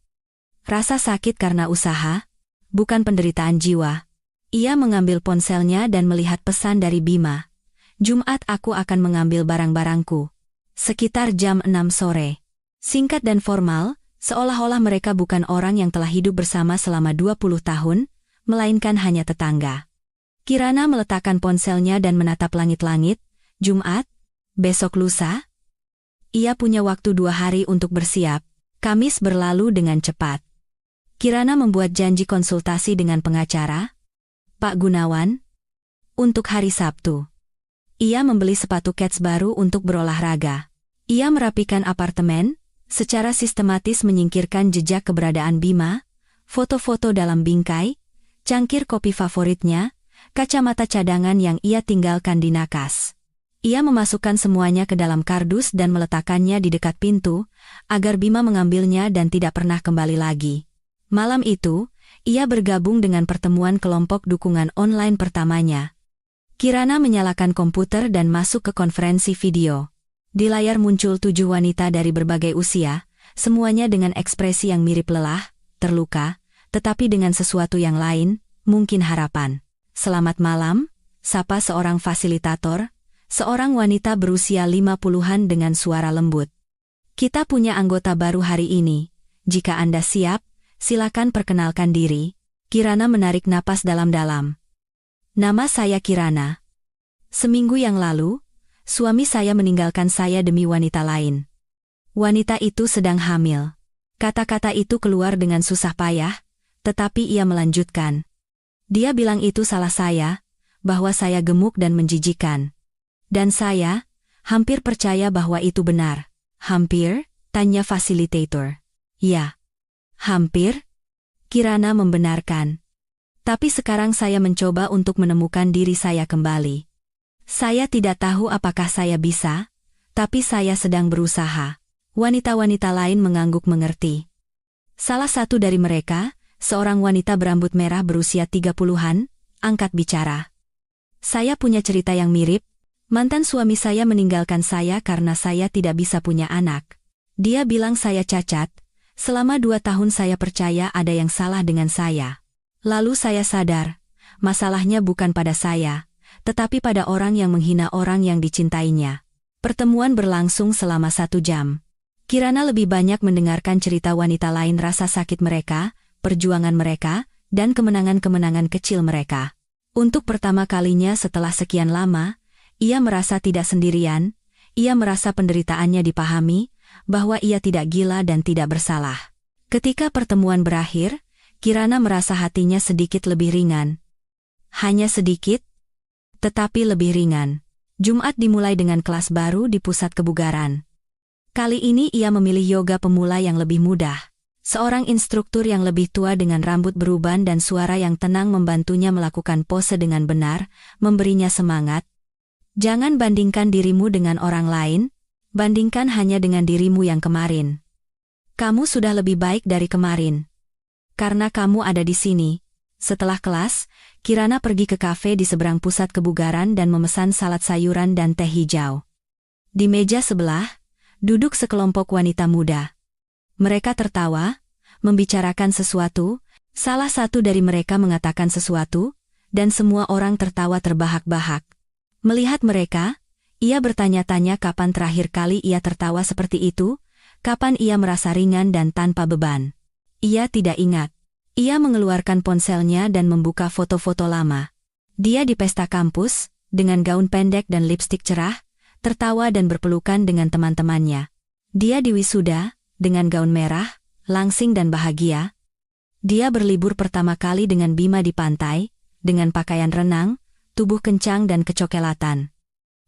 Rasa sakit karena usaha, bukan penderitaan jiwa. Ia mengambil ponselnya dan melihat pesan dari Bima. Jumat aku akan mengambil barang-barangku. Sekitar jam 6 sore. Singkat dan formal, seolah-olah mereka bukan orang yang telah hidup bersama selama 20 tahun, melainkan hanya tetangga. Kirana meletakkan ponselnya dan menatap langit-langit. Jumat? Besok lusa? Ia punya waktu 2 hari untuk bersiap. Kamis berlalu dengan cepat. Kirana membuat janji konsultasi dengan pengacara, Pak Gunawan, untuk hari Sabtu. Ia membeli sepatu kets baru untuk berolahraga. Ia merapikan apartemen, secara sistematis menyingkirkan jejak keberadaan Bima, foto-foto dalam bingkai, cangkir kopi favoritnya, kacamata cadangan yang ia tinggalkan di nakas. Ia memasukkan semuanya ke dalam kardus dan meletakkannya di dekat pintu, agar Bima mengambilnya dan tidak pernah kembali lagi. Malam itu, ia bergabung dengan pertemuan kelompok dukungan online pertamanya. Kirana menyalakan komputer dan masuk ke konferensi video. Di layar muncul 7 wanita dari berbagai usia, semuanya dengan ekspresi yang mirip lelah, terluka, tetapi dengan sesuatu yang lain, mungkin harapan. Selamat malam, sapa seorang fasilitator, seorang wanita berusia 50-an dengan suara lembut. Kita punya anggota baru hari ini. Jika Anda siap, silakan perkenalkan diri. Kirana menarik napas dalam-dalam. Nama saya Kirana. Seminggu yang lalu, suami saya meninggalkan saya demi wanita lain. Wanita itu sedang hamil. Kata-kata itu keluar dengan susah payah, tetapi ia melanjutkan. Dia bilang itu salah saya, bahwa saya gemuk dan menjijikan. Dan saya, hampir percaya bahwa itu benar. Hampir? Tanya fasilitator. Ya. Hampir? Kirana membenarkan. Tapi sekarang saya mencoba untuk menemukan diri saya kembali. Saya tidak tahu apakah saya bisa, tapi saya sedang berusaha. Wanita-wanita lain mengangguk mengerti. Salah satu dari mereka, seorang wanita berambut merah berusia 30-an, angkat bicara. Saya punya cerita yang mirip. Mantan suami saya meninggalkan saya karena saya tidak bisa punya anak. Dia bilang saya cacat. Selama 2 tahun saya percaya ada yang salah dengan saya. Lalu saya sadar, masalahnya bukan pada saya, tetapi pada orang yang menghina orang yang dicintainya. Pertemuan berlangsung selama 1 jam. Kirana lebih banyak mendengarkan cerita wanita lain, rasa sakit mereka, perjuangan mereka, dan kemenangan-kemenangan kecil mereka. Untuk pertama kalinya setelah sekian lama, ia merasa tidak sendirian, ia merasa penderitaannya dipahami, bahwa ia tidak gila dan tidak bersalah. Ketika pertemuan berakhir, Kirana merasa hatinya sedikit lebih ringan. Hanya sedikit, tetapi lebih ringan. Jumat dimulai dengan kelas baru di pusat kebugaran. Kali ini ia memilih yoga pemula yang lebih mudah. Seorang instruktur yang lebih tua dengan rambut beruban dan suara yang tenang membantunya melakukan pose dengan benar, memberinya semangat. Jangan bandingkan dirimu dengan orang lain, bandingkan hanya dengan dirimu yang kemarin. Kamu sudah lebih baik dari kemarin. Karena kamu ada di sini. Setelah kelas, Kirana pergi ke kafe di seberang pusat kebugaran dan memesan salad sayuran dan teh hijau. Di meja sebelah, duduk sekelompok wanita muda. Mereka tertawa, membicarakan sesuatu, salah satu dari mereka mengatakan sesuatu, dan semua orang tertawa terbahak-bahak. Melihat mereka, ia bertanya-tanya kapan terakhir kali ia tertawa seperti itu, kapan ia merasa ringan dan tanpa beban. Ia tidak ingat. Ia mengeluarkan ponselnya dan membuka foto-foto lama. Dia di pesta kampus, dengan gaun pendek dan lipstik cerah, tertawa dan berpelukan dengan teman-temannya. Dia di wisuda, dengan gaun merah, langsing dan bahagia. Dia berlibur pertama kali dengan Bima di pantai, dengan pakaian renang, tubuh kencang dan kecokelatan.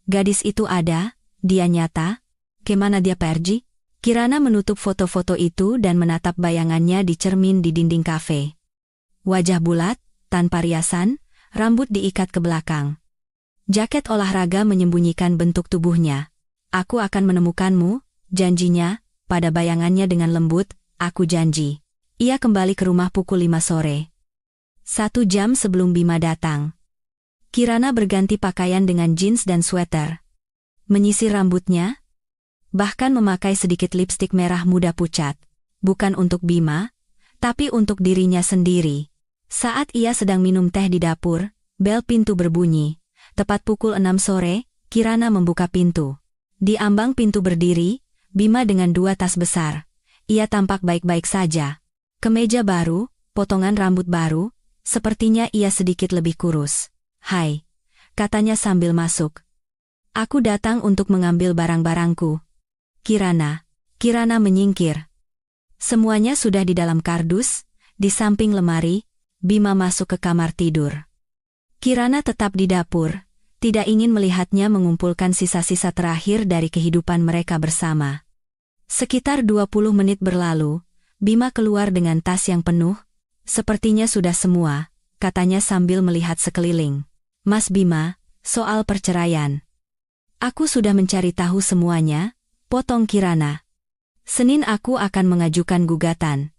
Gadis itu ada, dia nyata. Kemana dia pergi? Kirana menutup foto-foto itu dan menatap bayangannya di cermin di dinding kafe. Wajah bulat, tanpa riasan, rambut diikat ke belakang. Jaket olahraga menyembunyikan bentuk tubuhnya. Aku akan menemukanmu, janjinya, pada bayangannya dengan lembut, aku janji. Ia kembali ke rumah pukul 5 sore. 1 jam sebelum Bima datang. Kirana berganti pakaian dengan jeans dan sweater. Menyisir rambutnya, bahkan memakai sedikit lipstik merah muda pucat. Bukan untuk Bima, tapi untuk dirinya sendiri. Saat ia sedang minum teh di dapur, bel pintu berbunyi. Tepat pukul 6 sore, Kirana membuka pintu. Di ambang pintu berdiri, Bima dengan 2 tas besar. Ia tampak baik-baik saja. Kemeja baru, potongan rambut baru, sepertinya ia sedikit lebih kurus. "Hai," katanya sambil masuk. "Aku datang untuk mengambil barang-barangku." Kirana menyingkir. Semuanya sudah di dalam kardus, di samping lemari. Bima masuk ke kamar tidur. Kirana tetap di dapur, tidak ingin melihatnya mengumpulkan sisa-sisa terakhir dari kehidupan mereka bersama. Sekitar 20 menit berlalu, Bima keluar dengan tas yang penuh. "Sepertinya sudah semua," katanya sambil melihat sekeliling. "Mas Bima, soal perceraian. Aku sudah mencari tahu semuanya," potong Kirana. "Senin aku akan mengajukan gugatan.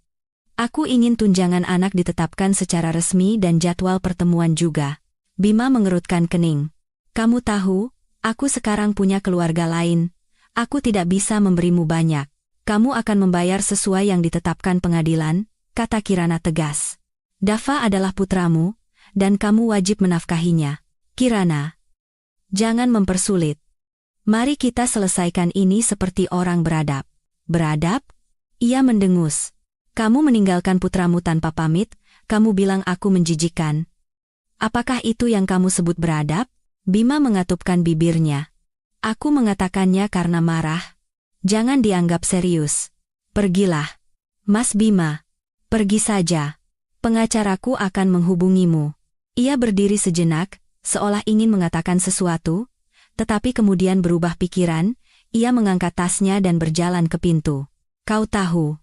Aku ingin tunjangan anak ditetapkan secara resmi dan jadwal pertemuan juga." Bima mengerutkan kening. "Kamu tahu, aku sekarang punya keluarga lain. Aku tidak bisa memberimu banyak. Kamu akan membayar sesuai yang ditetapkan pengadilan," kata Kirana tegas. "Dava adalah putramu, dan kamu wajib menafkahinya." "Kirana, jangan mempersulit. Mari kita selesaikan ini seperti orang beradab." "Beradab?" Ia mendengus. "Kamu meninggalkan putramu tanpa pamit, kamu bilang aku menjijikkan. Apakah itu yang kamu sebut beradab?" Bima mengatupkan bibirnya. "Aku mengatakannya karena marah. Jangan dianggap serius. Pergilah. Mas Bima. Pergi saja. Pengacaraku akan menghubungimu." Ia berdiri sejenak, seolah ingin mengatakan sesuatu, tetapi kemudian berubah pikiran. Ia mengangkat tasnya dan berjalan ke pintu. "Kau tahu,"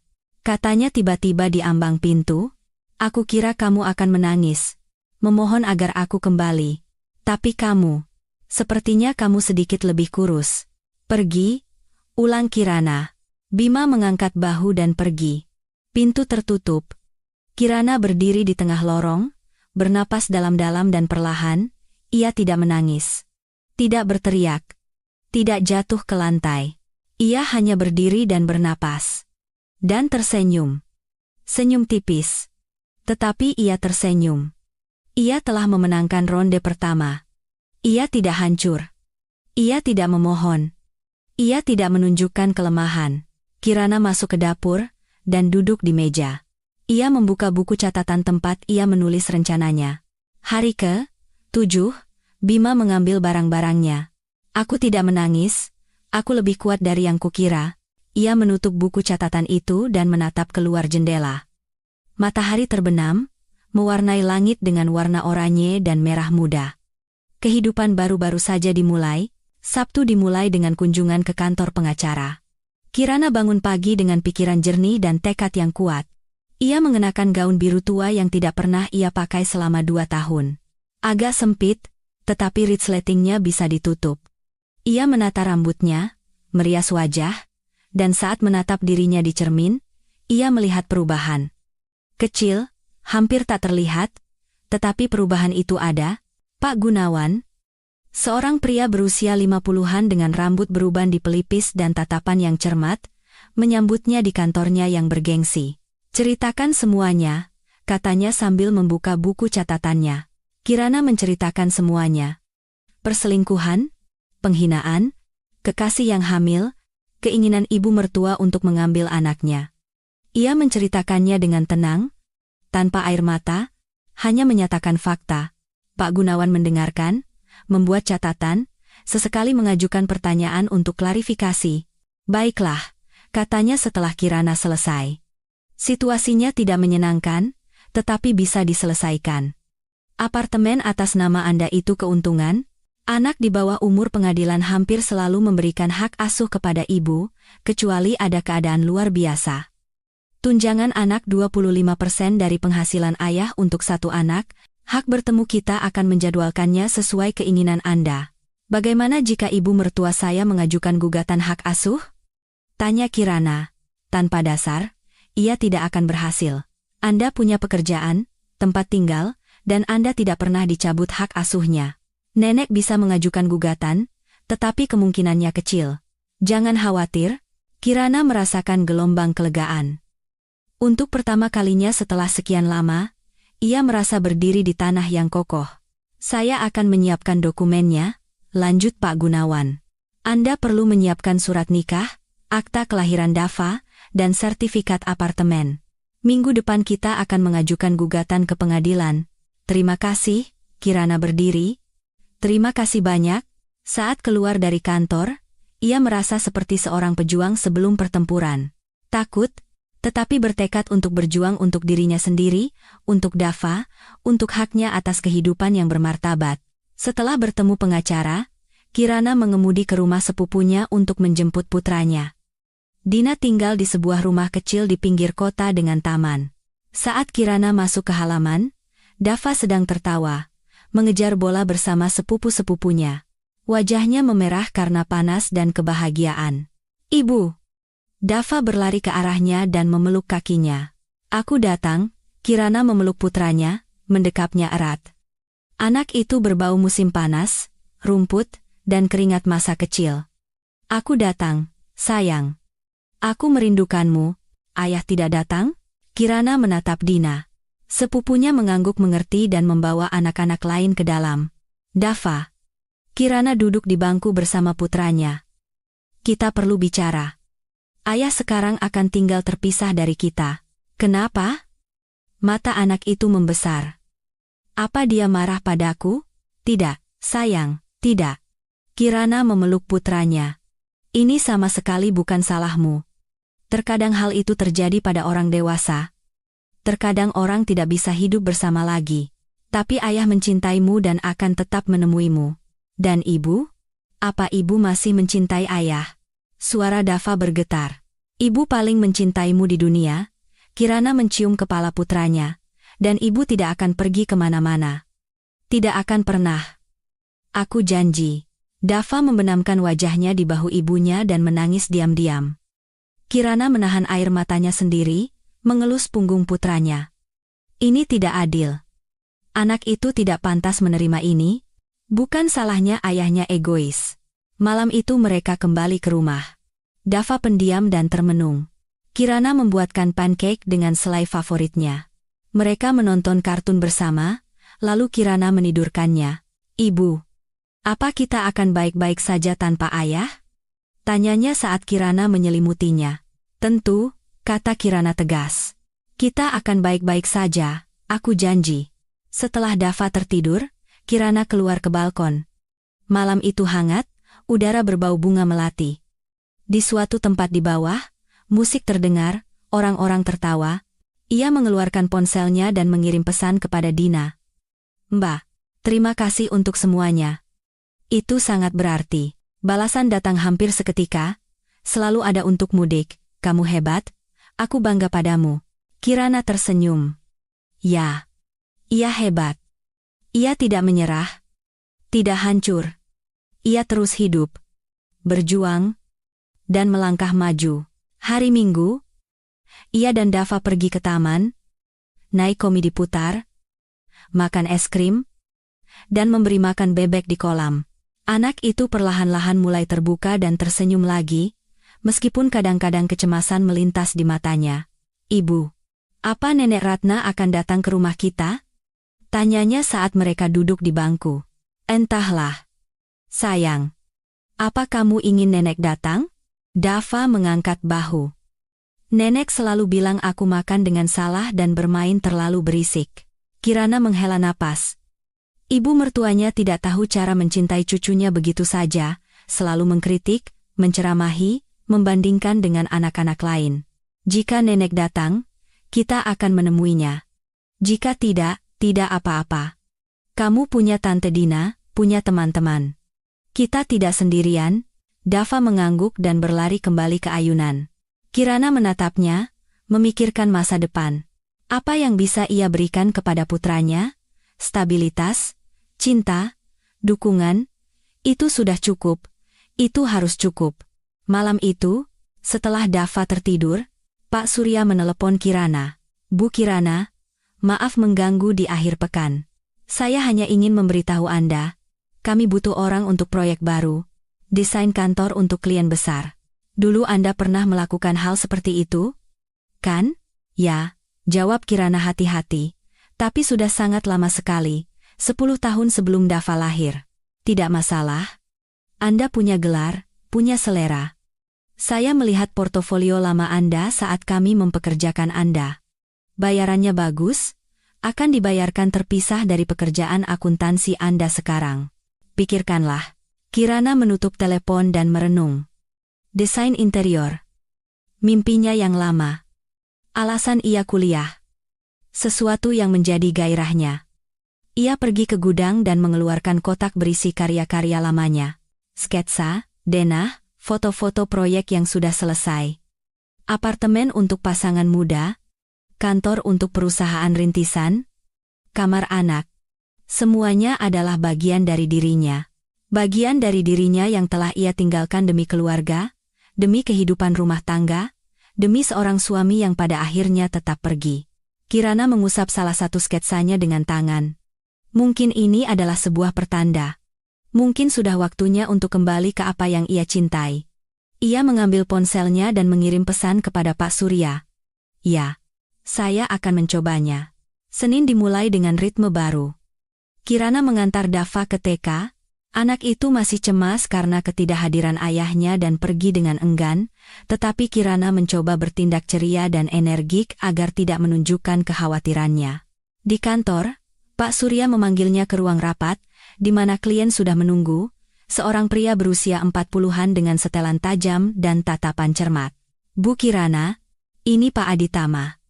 katanya tiba-tiba di ambang pintu, "aku kira kamu akan menangis, memohon agar aku kembali. Tapi kamu, sepertinya kamu sedikit lebih kurus." "Pergi," ulang Kirana. Bima mengangkat bahu dan pergi. Pintu tertutup. Kirana berdiri di tengah lorong, bernapas dalam-dalam dan perlahan. Ia tidak menangis, tidak berteriak, tidak jatuh ke lantai. Ia hanya berdiri dan bernapas. Dan tersenyum. Senyum tipis. Tetapi ia tersenyum. Ia telah memenangkan ronde pertama. Ia tidak hancur. Ia tidak memohon. Ia tidak menunjukkan kelemahan. Kirana masuk ke dapur, dan duduk di meja. Ia membuka buku catatan tempat ia menulis rencananya. Hari ke-7, Bima mengambil barang-barangnya. "Aku tidak menangis, aku lebih kuat dari yang kukira." Ia menutup buku catatan itu dan menatap keluar jendela. Matahari terbenam, mewarnai langit dengan warna oranye dan merah muda. Kehidupan baru-baru saja dimulai. Sabtu dimulai dengan kunjungan ke kantor pengacara. Kirana bangun pagi dengan pikiran jernih dan tekad yang kuat. Ia mengenakan gaun biru tua yang tidak pernah ia pakai selama 2 tahun. Agak sempit, tetapi resletingnya bisa ditutup. Ia menata rambutnya, merias wajah, dan saat menatap dirinya di cermin, ia melihat perubahan. Kecil, hampir tak terlihat, tetapi perubahan itu ada. Pak Gunawan, seorang pria berusia 50-an dengan rambut beruban di pelipis dan tatapan yang cermat, menyambutnya di kantornya yang bergengsi. "Ceritakan semuanya," katanya sambil membuka buku catatannya. Kirana menceritakan semuanya. Perselingkuhan, penghinaan, kekasih yang hamil, keinginan ibu mertua untuk mengambil anaknya. Ia menceritakannya dengan tenang, tanpa air mata, hanya menyatakan fakta. Pak Gunawan mendengarkan, membuat catatan, sesekali mengajukan pertanyaan untuk klarifikasi. "Baiklah," katanya setelah Kirana selesai. "Situasinya tidak menyenangkan, tetapi bisa diselesaikan. Apartemen atas nama Anda itu keuntungan. Anak di bawah umur pengadilan hampir selalu memberikan hak asuh kepada ibu, kecuali ada keadaan luar biasa. Tunjangan anak 25% dari penghasilan ayah untuk satu anak, hak bertemu kita akan menjadwalkannya sesuai keinginan Anda. Bagaimana jika ibu mertua saya mengajukan gugatan hak asuh?" tanya Kirana. "Tanpa dasar, ia tidak akan berhasil. Anda punya pekerjaan, tempat tinggal, dan Anda tidak pernah dicabut hak asuhnya. Nenek bisa mengajukan gugatan, tetapi kemungkinannya kecil. Jangan khawatir." Kirana merasakan gelombang kelegaan. Untuk pertama kalinya setelah sekian lama, ia merasa berdiri di tanah yang kokoh. "Saya akan menyiapkan dokumennya," lanjut Pak Gunawan. "Anda perlu menyiapkan surat nikah, akta kelahiran Dava, dan sertifikat apartemen. Minggu depan kita akan mengajukan gugatan ke pengadilan." "Terima kasih," Kirana berdiri. "Terima kasih banyak." Saat keluar dari kantor, ia merasa seperti seorang pejuang sebelum pertempuran. Takut, tetapi bertekad untuk berjuang untuk dirinya sendiri, untuk Dava, untuk haknya atas kehidupan yang bermartabat. Setelah bertemu pengacara, Kirana mengemudi ke rumah sepupunya untuk menjemput putranya. Dina tinggal di sebuah rumah kecil di pinggir kota dengan taman. Saat Kirana masuk ke halaman, Dava sedang tertawa, mengejar bola bersama sepupu-sepupunya. Wajahnya memerah karena panas dan kebahagiaan. "Ibu!" Dava berlari ke arahnya dan memeluk kakinya. "Aku datang." Kirana memeluk putranya, mendekapnya erat. Anak itu berbau musim panas, rumput, dan keringat masa kecil. "Aku datang, sayang." "Aku merindukanmu." "Ayah tidak datang?" Kirana menatap Dina. Sepupunya mengangguk mengerti dan membawa anak-anak lain ke dalam. "Dava." Kirana duduk di bangku bersama putranya. "Kita perlu bicara. Ayah sekarang akan tinggal terpisah dari kita." "Kenapa?" Mata anak itu membesar. "Apa dia marah padaku?" "Tidak, sayang, tidak." Kirana memeluk putranya. "Ini sama sekali bukan salahmu. Terkadang hal itu terjadi pada orang dewasa. Terkadang orang tidak bisa hidup bersama lagi. Tapi ayah mencintaimu dan akan tetap menemuimu." "Dan ibu? Apa ibu masih mencintai ayah?" Suara Dava bergetar. "Ibu paling mencintaimu di dunia." Kirana mencium kepala putranya. "Dan ibu tidak akan pergi kemana-mana. Tidak akan pernah. Aku janji." Dava membenamkan wajahnya di bahu ibunya dan menangis diam-diam. Kirana menahan air matanya sendiri, mengelus punggung putranya. "Ini tidak adil. Anak itu tidak pantas menerima ini. Bukan salahnya ayahnya egois." Malam itu mereka kembali ke rumah. Dava pendiam dan termenung. Kirana membuatkan pancake dengan selai favoritnya. Mereka menonton kartun bersama, lalu Kirana menidurkannya. "Ibu, apa kita akan baik-baik saja tanpa ayah?" tanyanya saat Kirana menyelimutinya. "Tentu," kata Kirana tegas. "Kita akan baik-baik saja, aku janji." Setelah Dava tertidur, Kirana keluar ke balkon. Malam itu hangat, udara berbau bunga melati. Di suatu tempat di bawah, musik terdengar, orang-orang tertawa. Ia mengeluarkan ponselnya dan mengirim pesan kepada Dina. "Mbak, terima kasih untuk semuanya. Itu sangat berarti." Balasan datang hampir seketika. Selalu ada untuk mudik, kamu hebat, aku bangga padamu. Kirana tersenyum. Ya, ia hebat. Ia tidak menyerah, tidak hancur. Ia terus hidup, berjuang, dan melangkah maju. Hari Minggu, ia dan Dava pergi ke taman, naik komedi putar, makan es krim, dan memberi makan bebek di kolam. Anak itu perlahan-lahan mulai terbuka dan tersenyum lagi, meskipun kadang-kadang kecemasan melintas di matanya. Ibu, apa Nenek Ratna akan datang ke rumah kita? Tanyanya saat mereka duduk di bangku. Entahlah. Sayang, apa kamu ingin Nenek datang? Dava mengangkat bahu. Nenek selalu bilang aku makan dengan salah dan bermain terlalu berisik. Kirana menghela napas. Ibu mertuanya tidak tahu cara mencintai cucunya begitu saja, selalu mengkritik, menceramahi, membandingkan dengan anak-anak lain. Jika Nenek datang, kita akan menemuinya. Jika tidak, tidak apa-apa. Kamu punya Tante Dina, punya teman-teman. Kita tidak sendirian. Dava mengangguk dan berlari kembali ke ayunan. Kirana menatapnya, memikirkan masa depan. Apa yang bisa ia berikan kepada putranya? Stabilitas, cinta, dukungan, itu sudah cukup. Itu harus cukup. Malam itu, setelah Dava tertidur, Pak Surya menelepon Kirana. Bu Kirana, maaf mengganggu di akhir pekan. Saya hanya ingin memberitahu Anda, kami butuh orang untuk proyek baru. Desain kantor untuk klien besar. Dulu Anda pernah melakukan hal seperti itu? Kan? Ya, jawab Kirana hati-hati. Tapi sudah sangat lama sekali, 10 tahun sebelum Dava lahir. Tidak masalah. Anda punya gelar, punya selera. Saya melihat portofolio lama Anda saat kami mempekerjakan Anda. Bayarannya bagus, akan dibayarkan terpisah dari pekerjaan akuntansi Anda sekarang. Pikirkanlah. Kirana menutup telepon dan merenung. Desain interior. Mimpinya yang lama. Alasan ia kuliah. Sesuatu yang menjadi gairahnya. Ia pergi ke gudang dan mengeluarkan kotak berisi karya-karya lamanya. Sketsa, denah, foto-foto proyek yang sudah selesai. Apartemen untuk pasangan muda. Kantor untuk perusahaan rintisan. Kamar anak. Semuanya adalah bagian dari dirinya. Bagian dari dirinya yang telah ia tinggalkan demi keluarga, demi kehidupan rumah tangga, demi seorang suami yang pada akhirnya tetap pergi. Kirana mengusap salah satu sketsanya dengan tangan. Mungkin ini adalah sebuah pertanda. Mungkin sudah waktunya untuk kembali ke apa yang ia cintai. Ia mengambil ponselnya dan mengirim pesan kepada Pak Surya. Ya, saya akan mencobanya. Senin dimulai dengan ritme baru. Kirana mengantar Dava ke TK. Anak itu masih cemas karena ketidakhadiran ayahnya dan pergi dengan enggan, tetapi Kirana mencoba bertindak ceria dan energik agar tidak menunjukkan kekhawatirannya. Di kantor, Pak Surya memanggilnya ke ruang rapat, di mana klien sudah menunggu, seorang pria berusia 40-an dengan setelan tajam dan tatapan cermat. Bu Kirana, ini Pak Aditama.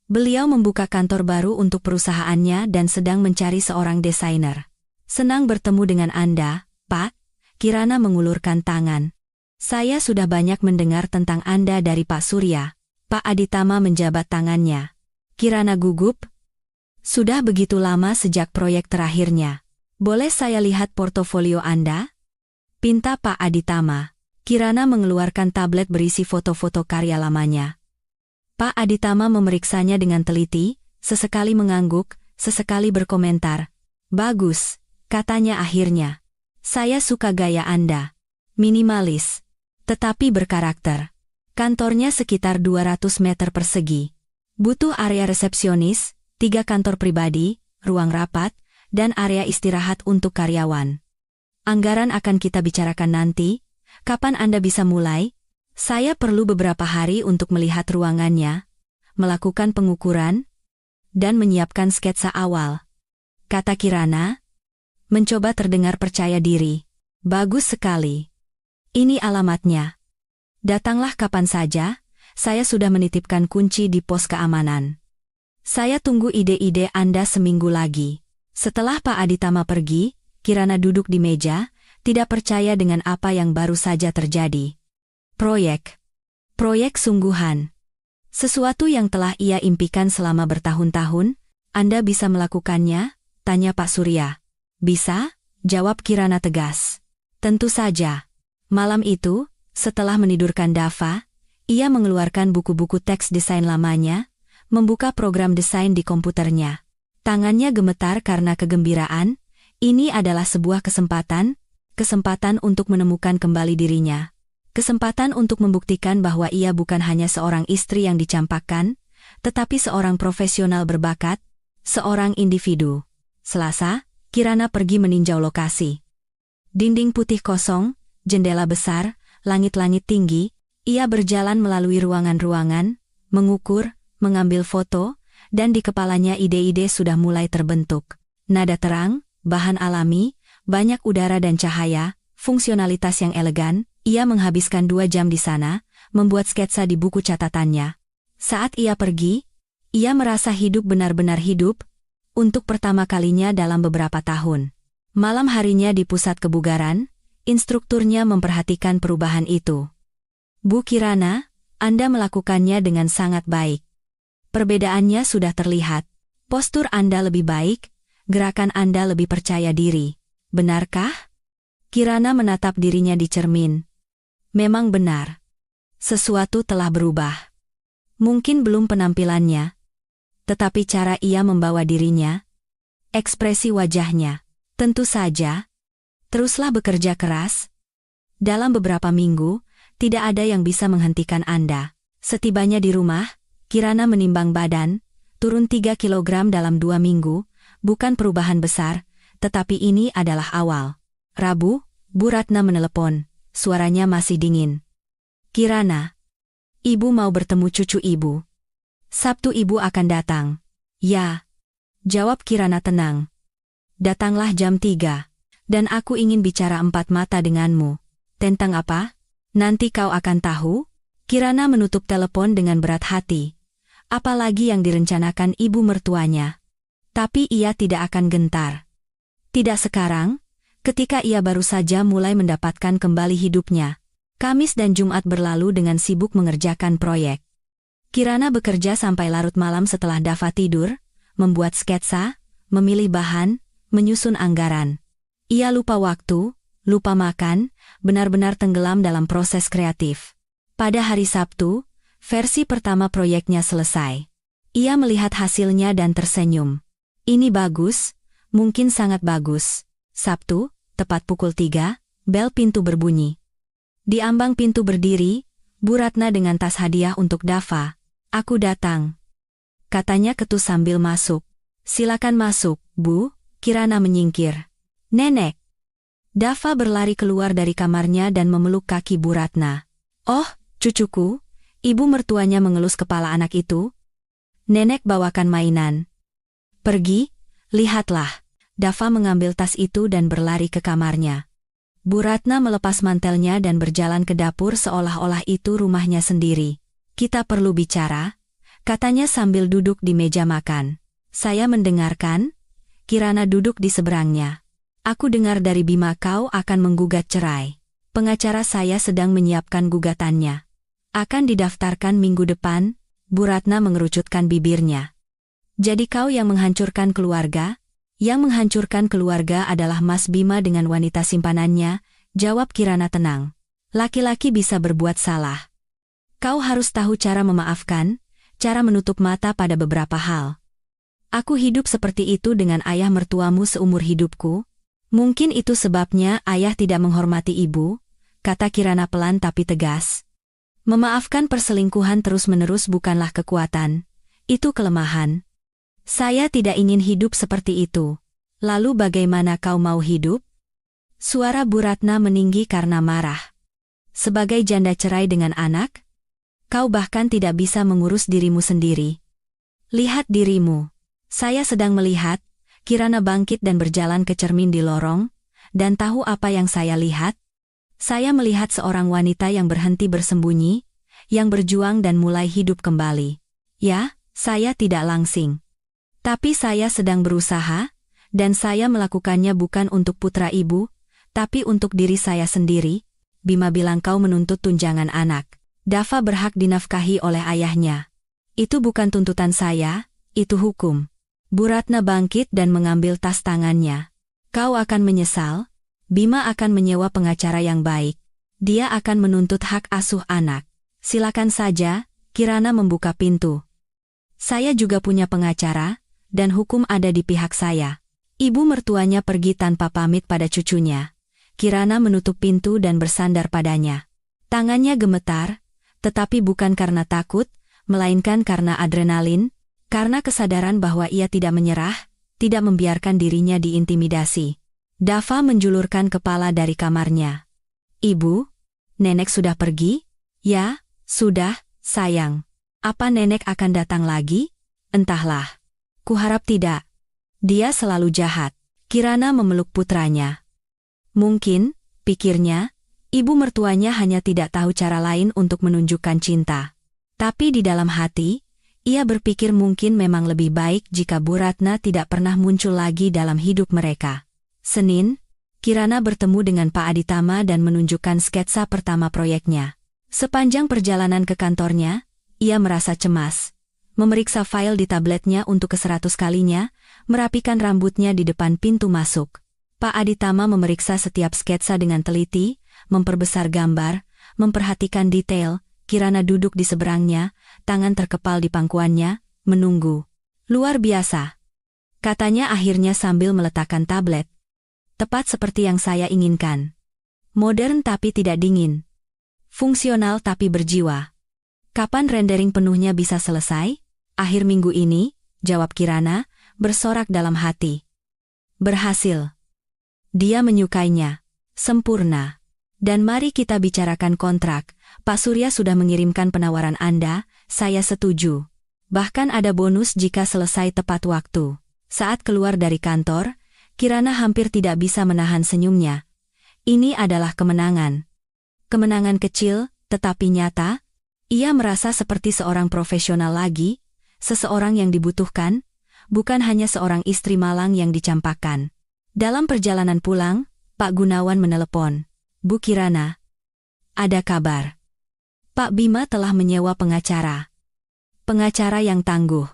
Beliau membuka kantor baru untuk perusahaannya dan sedang mencari seorang desainer. Senang bertemu dengan Anda, Pak. Kirana mengulurkan tangan. Saya sudah banyak mendengar tentang Anda dari Pak Surya. Pak Aditama menjabat tangannya. Kirana gugup. Sudah begitu lama sejak proyek terakhirnya. Boleh saya lihat portofolio Anda? Pinta Pak Aditama. Kirana mengeluarkan tablet berisi foto-foto karya lamanya. Pak Aditama memeriksanya dengan teliti, sesekali mengangguk, sesekali berkomentar. Bagus. Katanya akhirnya. Saya suka gaya Anda. Minimalis. Tetapi berkarakter. Kantornya sekitar 200 meter persegi. Butuh area resepsionis, 3 kantor pribadi, ruang rapat, dan area istirahat untuk karyawan. Anggaran akan kita bicarakan nanti. Kapan Anda bisa mulai? Saya perlu beberapa hari untuk melihat ruangannya, melakukan pengukuran, dan menyiapkan sketsa awal. Kata Kirana, mencoba terdengar percaya diri. Bagus sekali. Ini alamatnya. Datanglah kapan saja, saya sudah menitipkan kunci di pos keamanan. Saya tunggu ide-ide Anda seminggu lagi. Setelah Pak Aditama pergi, Kirana duduk di meja, tidak percaya dengan apa yang baru saja terjadi. Proyek. Proyek sungguhan. Sesuatu yang telah ia impikan selama bertahun-tahun. Anda bisa melakukannya? Tanya Pak Surya. Bisa? Jawab Kirana tegas. Tentu saja. Malam itu, setelah menidurkan Dava, ia mengeluarkan buku-buku teks desain lamanya, membuka program desain di komputernya. Tangannya gemetar karena kegembiraan. Ini adalah sebuah kesempatan untuk menemukan kembali dirinya. Kesempatan untuk membuktikan bahwa ia bukan hanya seorang istri yang dicampakkan, tetapi seorang profesional berbakat, seorang individu. Selasa, Kirana pergi meninjau lokasi. Dinding putih kosong, jendela besar, langit-langit tinggi. Ia berjalan melalui ruangan-ruangan, mengukur, mengambil foto, dan di kepalanya ide-ide sudah mulai terbentuk. Nada terang, bahan alami, banyak udara dan cahaya, fungsionalitas yang elegan. Ia menghabiskan 2 jam di sana, membuat sketsa di buku catatannya. Saat ia pergi, ia merasa hidup benar-benar hidup, untuk pertama kalinya dalam beberapa tahun. Malam harinya di pusat kebugaran, instrukturnya memperhatikan perubahan itu. Bu Kirana, Anda melakukannya dengan sangat baik. Perbedaannya sudah terlihat. Postur Anda lebih baik, gerakan Anda lebih percaya diri. Benarkah? Kirana menatap dirinya di cermin. Memang benar. Sesuatu telah berubah. Mungkin belum penampilannya, tetapi cara ia membawa dirinya, ekspresi wajahnya. Tentu saja, teruslah bekerja keras. Dalam beberapa minggu, tidak ada yang bisa menghentikan Anda. Setibanya di rumah, Kirana menimbang badan, turun 3 kilogram dalam 2 minggu, bukan perubahan besar, tetapi ini adalah awal. Rabu, Bu Ratna menelepon. Suaranya masih dingin. Kirana, Ibu mau bertemu cucu Ibu. Sabtu Ibu akan datang. Ya, jawab Kirana tenang. Datanglah jam 3. Dan aku ingin bicara 4 mata denganmu. Tentang apa? Nanti kau akan tahu. Kirana menutup telepon dengan berat hati. Apalagi yang direncanakan ibu mertuanya. Tapi ia tidak akan gentar. Tidak sekarang. Ketika ia baru saja mulai mendapatkan kembali hidupnya. Kamis dan Jumat berlalu dengan sibuk mengerjakan proyek. Kirana bekerja sampai larut malam setelah Dava tidur, membuat sketsa, memilih bahan, menyusun anggaran. Ia lupa waktu, lupa makan, benar-benar tenggelam dalam proses kreatif. Pada hari Sabtu, versi pertama proyeknya selesai. Ia melihat hasilnya dan tersenyum. Ini bagus, mungkin sangat bagus. Sabtu, tepat pukul 3, bel pintu berbunyi. Di ambang pintu berdiri, Bu Ratna dengan tas hadiah untuk Dava. Aku datang. Katanya ketus sambil masuk. Silakan masuk, Bu. Kirana menyingkir. Nenek. Dava berlari keluar dari kamarnya dan memeluk kaki Bu Ratna. Oh, cucuku. Ibu mertuanya mengelus kepala anak itu. Nenek bawakan mainan. Pergi, lihatlah. Dava mengambil tas itu dan berlari ke kamarnya. Bu Ratna melepas mantelnya dan berjalan ke dapur seolah-olah itu rumahnya sendiri. Kita perlu bicara, katanya sambil duduk di meja makan. Saya mendengarkan. Kirana duduk di seberangnya. Aku dengar dari Bima kau akan menggugat cerai. Pengacara saya sedang menyiapkan gugatannya. Akan didaftarkan minggu depan. Bu Ratna mengerucutkan bibirnya. Jadi kau yang menghancurkan keluarga? Yang menghancurkan keluarga adalah Mas Bima dengan wanita simpanannya, jawab Kirana tenang. Laki-laki bisa berbuat salah. Kau harus tahu cara memaafkan, cara menutup mata pada beberapa hal. Aku hidup seperti itu dengan ayah mertuamu seumur hidupku. Mungkin itu sebabnya ayah tidak menghormati ibu, kata Kirana pelan tapi tegas. Memaafkan perselingkuhan terus-menerus bukanlah kekuatan, itu kelemahan. Saya tidak ingin hidup seperti itu. Lalu bagaimana kau mau hidup? Suara Bu Ratna meninggi karena marah. Sebagai janda cerai dengan anak, kau bahkan tidak bisa mengurus dirimu sendiri. Lihat dirimu. Saya sedang melihat. Kirana bangkit dan berjalan ke cermin di lorong, dan tahu apa yang saya lihat? Saya melihat seorang wanita yang berhenti bersembunyi, yang berjuang dan mulai hidup kembali. Ya, saya tidak langsing. Tapi saya sedang berusaha, dan saya melakukannya bukan untuk putra ibu, tapi untuk diri saya sendiri. Bima bilang kau menuntut tunjangan anak. Dava berhak dinafkahi oleh ayahnya. Itu bukan tuntutan saya, itu hukum. Bu Ratna bangkit dan mengambil tas tangannya. Kau akan menyesal. Bima akan menyewa pengacara yang baik. Dia akan menuntut hak asuh anak. Silakan saja, Kirana membuka pintu. Saya juga punya pengacara, dan hukum ada di pihak saya. Ibu mertuanya pergi tanpa pamit pada cucunya. Kirana menutup pintu dan bersandar padanya. Tangannya gemetar, tetapi bukan karena takut, melainkan karena adrenalin, karena kesadaran bahwa ia tidak menyerah, tidak membiarkan dirinya diintimidasi. Dava menjulurkan kepala dari kamarnya. Ibu, nenek sudah pergi? Ya, sudah, sayang. Apa nenek akan datang lagi? Entahlah. Kuharap tidak. Dia selalu jahat. Kirana memeluk putranya. Mungkin, pikirnya, ibu mertuanya hanya tidak tahu cara lain untuk menunjukkan cinta. Tapi di dalam hati, ia berpikir mungkin memang lebih baik jika Bu Ratna tidak pernah muncul lagi dalam hidup mereka. Senin, Kirana bertemu dengan Pak Aditama dan menunjukkan sketsa pertama proyeknya. Sepanjang perjalanan ke kantornya, ia merasa cemas. Memeriksa file di tabletnya untuk ke-100 kalinya, merapikan rambutnya di depan pintu masuk. Pak Aditama memeriksa setiap sketsa dengan teliti, memperbesar gambar, memperhatikan detail. Kirana duduk di seberangnya, tangan terkepal di pangkuannya, menunggu. Luar biasa, katanya akhirnya sambil meletakkan tablet. Tepat seperti yang saya inginkan. Modern tapi tidak dingin. Fungsional tapi berjiwa. Kapan rendering penuhnya bisa selesai? Akhir minggu ini, jawab Kirana, bersorak dalam hati. Berhasil. Dia menyukainya. Sempurna. Dan mari kita bicarakan kontrak. Pak Surya sudah mengirimkan penawaran Anda, saya setuju. Bahkan ada bonus jika selesai tepat waktu. Saat keluar dari kantor, Kirana hampir tidak bisa menahan senyumnya. Ini adalah kemenangan. Kemenangan kecil, tetapi nyata. Ia merasa seperti seorang profesional lagi, seseorang yang dibutuhkan, bukan hanya seorang istri malang yang dicampakkan. Dalam perjalanan pulang, Pak Gunawan menelepon. Bu Kirana, ada kabar. Pak Bima telah menyewa pengacara. Pengacara yang tangguh.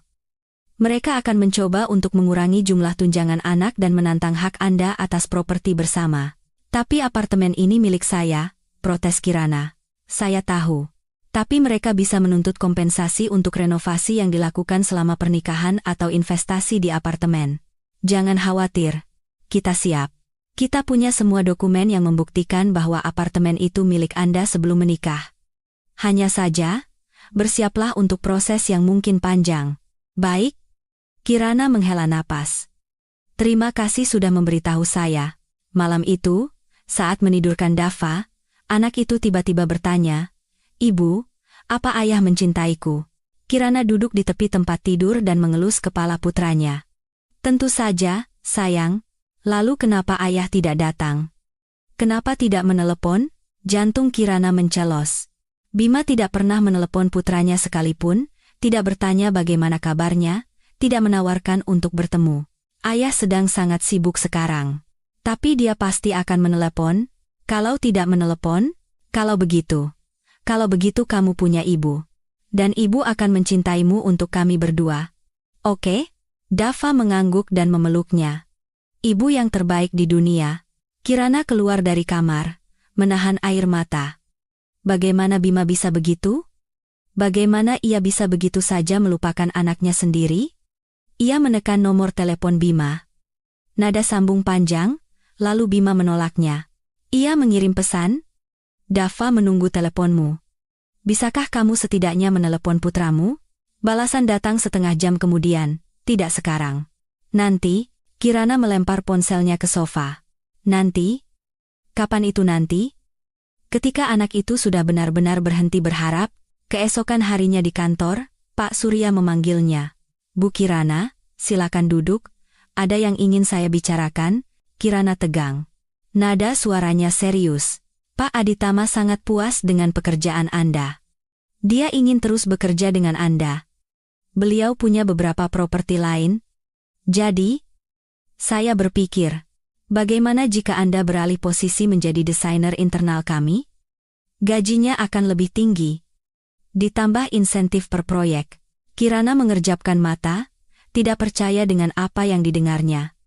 Mereka akan mencoba untuk mengurangi jumlah tunjangan anak dan menantang hak Anda atas properti bersama. Tapi apartemen ini milik saya, protes Kirana. Saya tahu. Tapi mereka bisa menuntut kompensasi untuk renovasi yang dilakukan selama pernikahan atau investasi di apartemen. Jangan khawatir. Kita siap. Kita punya semua dokumen yang membuktikan bahwa apartemen itu milik Anda sebelum menikah. Hanya saja, bersiaplah untuk proses yang mungkin panjang. Baik? Kirana menghela napas. Terima kasih sudah memberitahu saya. Malam itu, saat menidurkan Dava, anak itu tiba-tiba bertanya, Ibu, apa ayah mencintaiku? Kirana duduk di tepi tempat tidur dan mengelus kepala putranya. Tentu saja, sayang. Lalu kenapa ayah tidak datang? Kenapa tidak menelepon? Jantung Kirana mencelos. Bima tidak pernah menelepon putranya sekalipun, tidak bertanya bagaimana kabarnya, tidak menawarkan untuk bertemu. Ayah sedang sangat sibuk sekarang. Tapi dia pasti akan menelepon. Kalau tidak menelepon, kalau begitu kamu punya ibu. Dan ibu akan mencintaimu untuk kami berdua. Oke? Dava mengangguk dan memeluknya. Ibu yang terbaik di dunia. Kirana keluar dari kamar, menahan air mata. Bagaimana Bima bisa begitu? Bagaimana ia bisa begitu saja melupakan anaknya sendiri? Ia menekan nomor telepon Bima. Nada sambung panjang, lalu Bima menolaknya. Ia mengirim pesan. Dava menunggu teleponmu. Bisakah kamu setidaknya menelepon putramu? Balasan datang setengah jam kemudian, tidak sekarang. Nanti. Kirana melempar ponselnya ke sofa. Nanti? Kapan itu nanti? Ketika anak itu sudah benar-benar berhenti berharap, keesokan harinya di kantor, Pak Surya memanggilnya. Bu Kirana, silakan duduk, ada yang ingin saya bicarakan. Kirana tegang. Nada suaranya serius. Pak Aditama sangat puas dengan pekerjaan Anda. Dia ingin terus bekerja dengan Anda. Beliau punya beberapa properti lain. Jadi, saya berpikir, bagaimana jika Anda beralih posisi menjadi desainer internal kami? Gajinya akan lebih tinggi. Ditambah insentif per proyek. Kirana mengerjapkan mata, tidak percaya dengan apa yang didengarnya.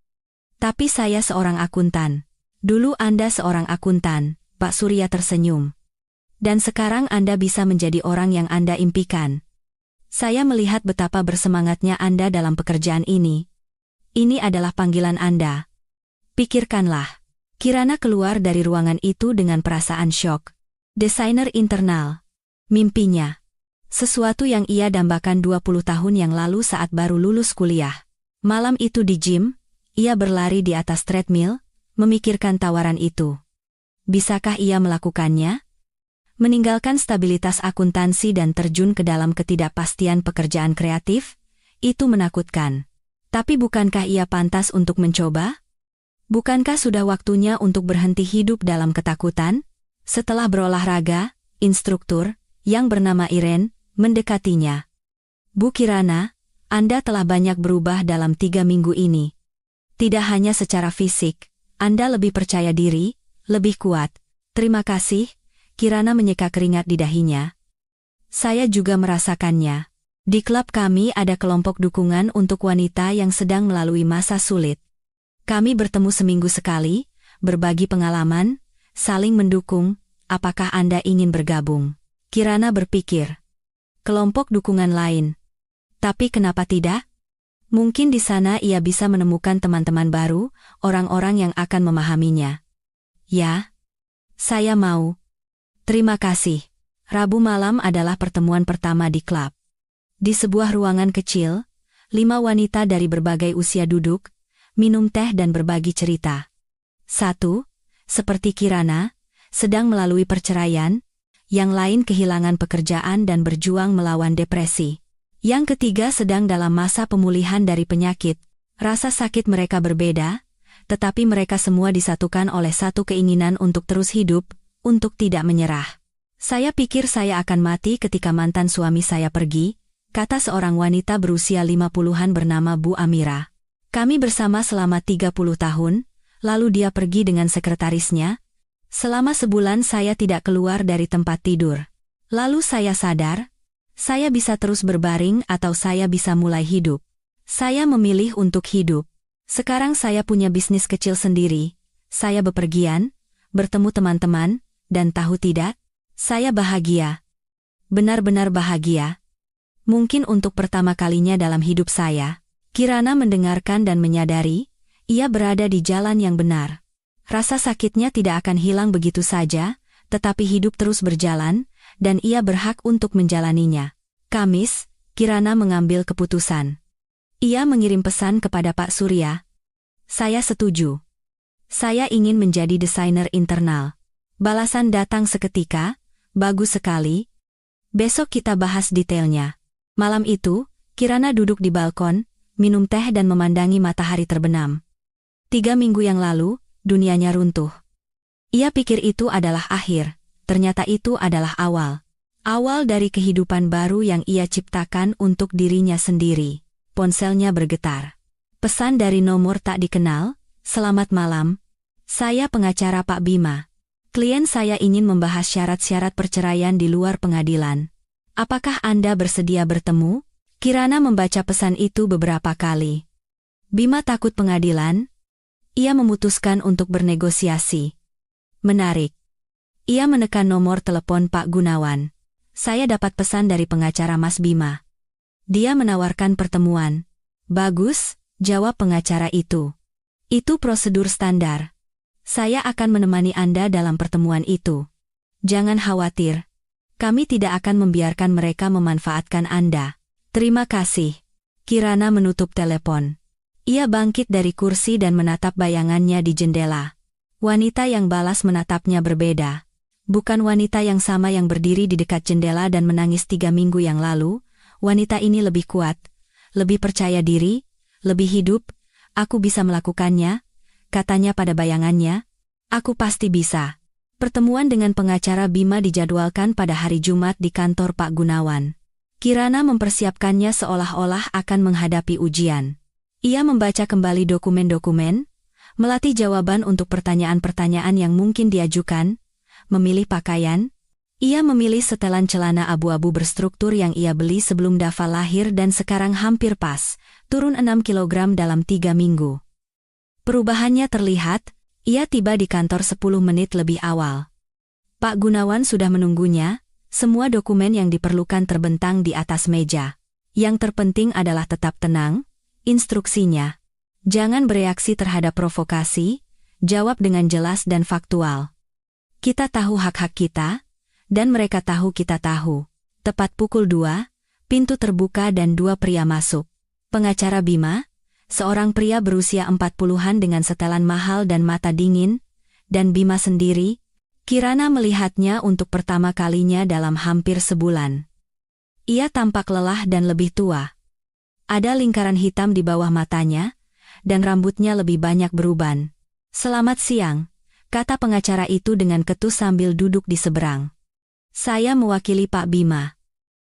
Tapi saya seorang akuntan. Dulu Anda seorang akuntan, Pak Surya tersenyum. Dan sekarang Anda bisa menjadi orang yang Anda impikan. Saya melihat betapa bersemangatnya Anda dalam pekerjaan ini. Ini adalah panggilan Anda. Pikirkanlah. Kirana keluar dari ruangan itu dengan perasaan syok. Desainer internal. Mimpinya. Sesuatu yang ia dambakan 20 tahun yang lalu saat baru lulus kuliah. Malam itu di gym, ia berlari di atas treadmill, memikirkan tawaran itu. Bisakah ia melakukannya? Meninggalkan stabilitas akuntansi dan terjun ke dalam ketidakpastian pekerjaan kreatif? Itu menakutkan. Tapi bukankah ia pantas untuk mencoba? Bukankah sudah waktunya untuk berhenti hidup dalam ketakutan? Setelah berolahraga, instruktur, yang bernama Irene, mendekatinya. Bu Kirana, Anda telah banyak berubah dalam 3 minggu ini. Tidak hanya secara fisik, Anda lebih percaya diri, lebih kuat. Terima kasih, Kirana menyeka keringat di dahinya. Saya juga merasakannya. Di klub kami ada kelompok dukungan untuk wanita yang sedang melalui masa sulit. Kami bertemu seminggu sekali, berbagi pengalaman, saling mendukung. Apakah Anda ingin bergabung? Kirana berpikir. Kelompok dukungan lain. Tapi kenapa tidak? Mungkin di sana ia bisa menemukan teman-teman baru, orang-orang yang akan memahaminya. Ya, saya mau. Terima kasih. Rabu malam adalah pertemuan pertama di klub. Di sebuah ruangan kecil, 5 wanita dari berbagai usia duduk, minum teh dan berbagi cerita. 1. Seperti Kirana, sedang melalui perceraian, yang lain kehilangan pekerjaan dan berjuang melawan depresi. Yang ketiga sedang dalam masa pemulihan dari penyakit. Rasa sakit mereka berbeda, tetapi mereka semua disatukan oleh satu keinginan untuk terus hidup, untuk tidak menyerah. Saya pikir saya akan mati ketika mantan suami saya pergi, kata seorang wanita berusia 50-an bernama Bu Amira. Kami bersama selama 30 tahun, lalu dia pergi dengan sekretarisnya. Selama sebulan saya tidak keluar dari tempat tidur. Lalu saya sadar, saya bisa terus berbaring atau saya bisa mulai hidup. Saya memilih untuk hidup. Sekarang saya punya bisnis kecil sendiri. Saya bepergian, bertemu teman-teman, dan tahu tidak, saya bahagia. Benar-benar bahagia. Mungkin untuk pertama kalinya dalam hidup saya, Kirana mendengarkan dan menyadari, ia berada di jalan yang benar. Rasa sakitnya tidak akan hilang begitu saja, tetapi hidup terus berjalan, dan ia berhak untuk menjalaninya. Kamis, Kirana mengambil keputusan. Ia mengirim pesan kepada Pak Surya. Saya setuju. Saya ingin menjadi desainer internal. Balasan datang seketika, bagus sekali. Besok kita bahas detailnya. Malam itu, Kirana duduk di balkon, minum teh dan memandangi matahari terbenam. 3 minggu yang lalu, dunianya runtuh. Ia pikir itu adalah akhir, ternyata itu adalah awal. Awal dari kehidupan baru yang ia ciptakan untuk dirinya sendiri. Ponselnya bergetar. Pesan dari nomor tak dikenal, selamat malam. Saya pengacara Pak Bima. Klien saya ingin membahas syarat-syarat perceraian di luar pengadilan. Apakah Anda bersedia bertemu? Kirana membaca pesan itu beberapa kali. Bima takut pengadilan. Ia memutuskan untuk bernegosiasi. Menarik. Ia menekan nomor telepon Pak Gunawan. Saya dapat pesan dari pengacara Mas Bima. Dia menawarkan pertemuan. Bagus, jawab pengacara itu. Itu prosedur standar. Saya akan menemani Anda dalam pertemuan itu. Jangan khawatir. Kami tidak akan membiarkan mereka memanfaatkan Anda. Terima kasih. Kirana menutup telepon. Ia bangkit dari kursi dan menatap bayangannya di jendela. Wanita yang balas menatapnya berbeda. Bukan wanita yang sama yang berdiri di dekat jendela dan menangis 3 minggu yang lalu. Wanita ini lebih kuat, lebih percaya diri, lebih hidup. Aku bisa melakukannya, katanya pada bayangannya. Aku pasti bisa. Pertemuan dengan pengacara Bima dijadwalkan pada hari Jumat di kantor Pak Gunawan. Kirana mempersiapkannya seolah-olah akan menghadapi ujian. Ia membaca kembali dokumen-dokumen, melatih jawaban untuk pertanyaan-pertanyaan yang mungkin diajukan, memilih pakaian. Ia memilih setelan celana abu-abu berstruktur yang ia beli sebelum Dava lahir dan sekarang hampir pas, turun 6 kilogram dalam 3 minggu. Perubahannya terlihat, ia tiba di kantor 10 menit lebih awal. Pak Gunawan sudah menunggunya, semua dokumen yang diperlukan terbentang di atas meja. Yang terpenting adalah tetap tenang, instruksinya. Jangan bereaksi terhadap provokasi, jawab dengan jelas dan faktual. Kita tahu hak-hak kita, dan mereka tahu kita tahu. Tepat pukul 2, pintu terbuka dan 2 pria masuk. Pengacara Bima, seorang pria berusia 40-an dengan setelan mahal dan mata dingin, dan Bima sendiri, Kirana melihatnya untuk pertama kalinya dalam hampir sebulan. Ia tampak lelah dan lebih tua. Ada lingkaran hitam di bawah matanya, dan rambutnya lebih banyak beruban. "Selamat siang," kata pengacara itu dengan ketus sambil duduk di seberang. "Saya mewakili Pak Bima.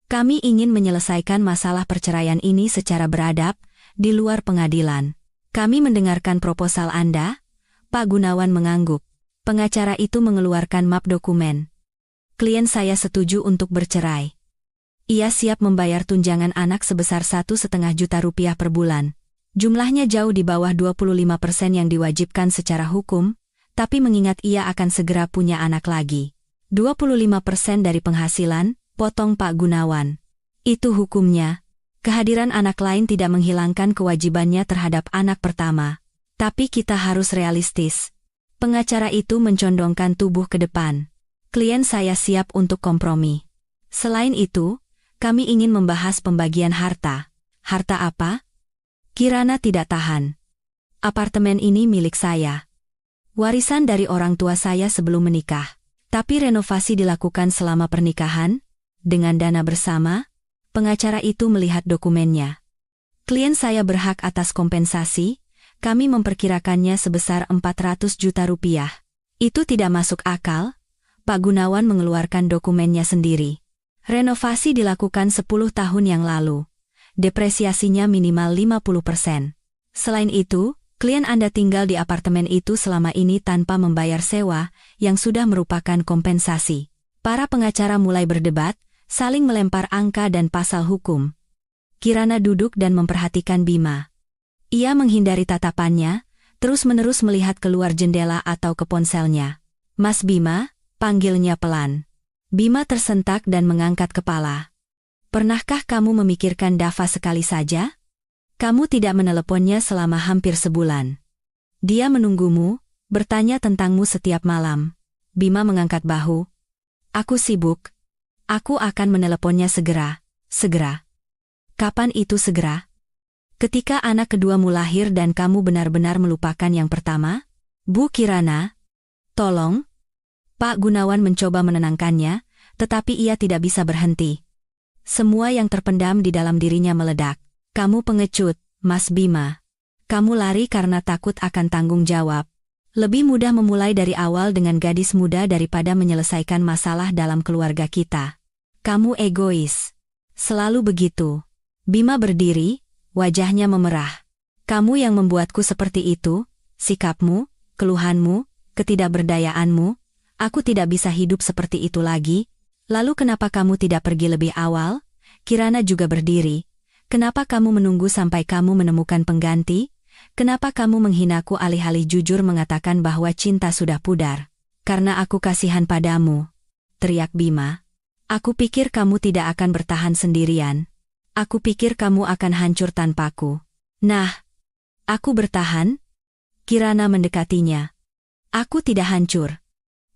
Kami ingin menyelesaikan masalah perceraian ini secara beradab, di luar pengadilan. Kami mendengarkan proposal Anda." Pak Gunawan mengangguk. Pengacara itu mengeluarkan map dokumen. "Klien saya setuju untuk bercerai. Ia siap membayar tunjangan anak sebesar 1,5 juta rupiah per bulan. Jumlahnya jauh di bawah 25% yang diwajibkan secara hukum, tapi mengingat ia akan segera punya anak lagi. 25% dari penghasilan, potong Pak Gunawan. Itu hukumnya. Kehadiran anak lain tidak menghilangkan kewajibannya terhadap anak pertama. Tapi kita harus realistis." Pengacara itu mencondongkan tubuh ke depan. "Klien saya siap untuk kompromi. Selain itu, kami ingin membahas pembagian harta." "Harta apa?" Kirana tidak tahan. "Apartemen ini milik saya. Warisan dari orang tua saya sebelum menikah. Tapi renovasi dilakukan selama pernikahan, dengan dana bersama." Pengacara itu melihat dokumennya. "Klien saya berhak atas kompensasi, kami memperkirakannya sebesar 400 juta rupiah. Itu tidak masuk akal." Pak Gunawan mengeluarkan dokumennya sendiri. "Renovasi dilakukan 10 tahun yang lalu. Depresiasinya minimal 50%. Selain itu, klien Anda tinggal di apartemen itu selama ini tanpa membayar sewa, yang sudah merupakan kompensasi." Para pengacara mulai berdebat, saling melempar angka dan pasal hukum. Kirana duduk dan memperhatikan Bima. Ia menghindari tatapannya, terus-menerus melihat keluar jendela atau ke ponselnya. "Mas Bima," panggilnya pelan. Bima tersentak dan mengangkat kepala. "Pernahkah kamu memikirkan Dava sekali saja? Kamu tidak meneleponnya selama hampir sebulan. Dia menunggumu, bertanya tentangmu setiap malam." Bima mengangkat bahu. "Aku sibuk. Aku akan meneleponnya segera." "Segera? Kapan itu segera?" "Ketika anak keduamu lahir dan kamu benar-benar melupakan yang pertama?" "Bu Kirana, tolong." Pak Gunawan mencoba menenangkannya, tetapi ia tidak bisa berhenti. Semua yang terpendam di dalam dirinya meledak. "Kamu pengecut, Mas Bima. Kamu lari karena takut akan tanggung jawab. Lebih mudah memulai dari awal dengan gadis muda daripada menyelesaikan masalah dalam keluarga kita. Kamu egois. Selalu begitu." Bima berdiri, wajahnya memerah. "Kamu yang membuatku seperti itu, sikapmu, keluhanmu, ketidakberdayaanmu. Aku tidak bisa hidup seperti itu lagi. Lalu kenapa kamu tidak pergi lebih awal?" Kirana juga berdiri. "Kenapa kamu menunggu sampai kamu menemukan pengganti? Kenapa kamu menghinaku alih-alih jujur mengatakan bahwa cinta sudah pudar?" "Karena aku kasihan padamu," teriak Bima. "Aku pikir kamu tidak akan bertahan sendirian. Aku pikir kamu akan hancur tanpaku." "Nah, aku bertahan?" Kirana mendekatinya. "Aku tidak hancur.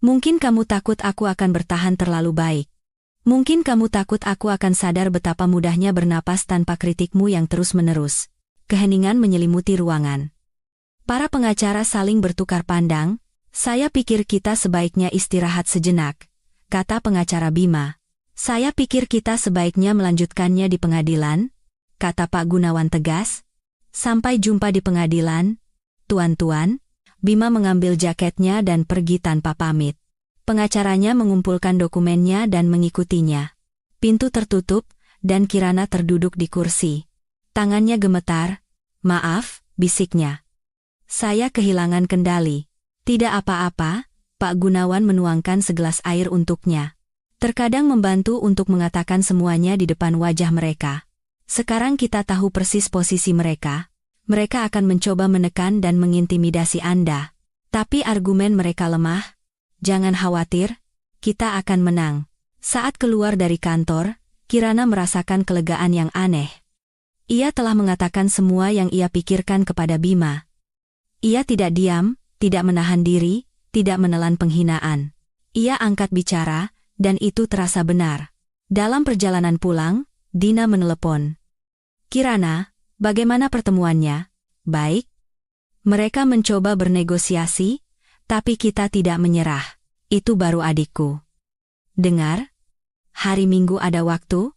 Mungkin kamu takut aku akan bertahan terlalu baik. Mungkin kamu takut aku akan sadar betapa mudahnya bernapas tanpa kritikmu yang terus-menerus." Keheningan menyelimuti ruangan. Para pengacara saling bertukar pandang. "Saya pikir kita sebaiknya istirahat sejenak," kata pengacara Bima. "Saya pikir kita sebaiknya melanjutkannya di pengadilan," kata Pak Gunawan tegas. "Sampai jumpa di pengadilan, tuan-tuan." Bima mengambil jaketnya dan pergi tanpa pamit. Pengacaranya mengumpulkan dokumennya dan mengikutinya. Pintu tertutup, dan Kirana terduduk di kursi. Tangannya gemetar. "Maaf," bisiknya. "Saya kehilangan kendali." "Tidak apa-apa," Pak Gunawan menuangkan segelas air untuknya. Terkadang membantu untuk mengatakan semuanya di depan wajah mereka. Sekarang kita tahu persis posisi mereka. Mereka akan mencoba menekan dan mengintimidasi Anda. Tapi argumen mereka lemah. Jangan khawatir, kita akan menang. Saat keluar dari kantor, Kirana merasakan kelegaan yang aneh. Ia telah mengatakan semua yang ia pikirkan kepada Bima. Ia tidak diam, tidak menahan diri, tidak menelan penghinaan. Ia angkat bicara, dan itu terasa benar. Dalam perjalanan pulang, Dina menelepon. Kirana, bagaimana pertemuannya? Baik. Mereka mencoba bernegosiasi, tapi kita tidak menyerah. Itu baru adikku. Dengar? Hari Minggu ada waktu?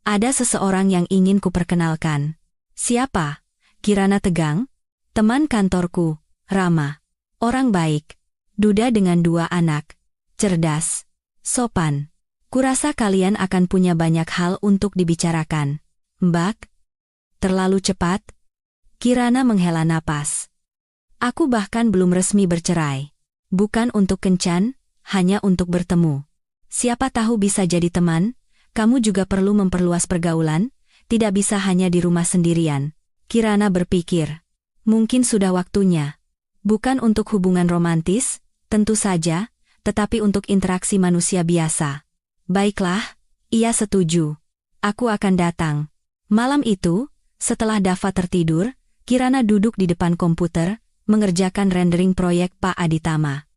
Ada seseorang yang ingin kuperkenalkan. Siapa? Kirana tegang. Teman kantorku, Rama. Orang baik. Duda dengan 2 anak. Cerdas. Sopan. Kurasa kalian akan punya banyak hal untuk dibicarakan. Mbak? Terlalu cepat? Kirana menghela napas. Aku bahkan belum resmi bercerai. Bukan untuk kencan, hanya untuk bertemu. Siapa tahu bisa jadi teman, kamu juga perlu memperluas pergaulan, tidak bisa hanya di rumah sendirian. Kirana berpikir. Mungkin sudah waktunya. Bukan untuk hubungan romantis, tentu saja, tetapi untuk interaksi manusia biasa. Baiklah, ia setuju. Aku akan datang. Malam itu, setelah Dava tertidur, Kirana duduk di depan komputer, mengerjakan rendering proyek Pak Aditama.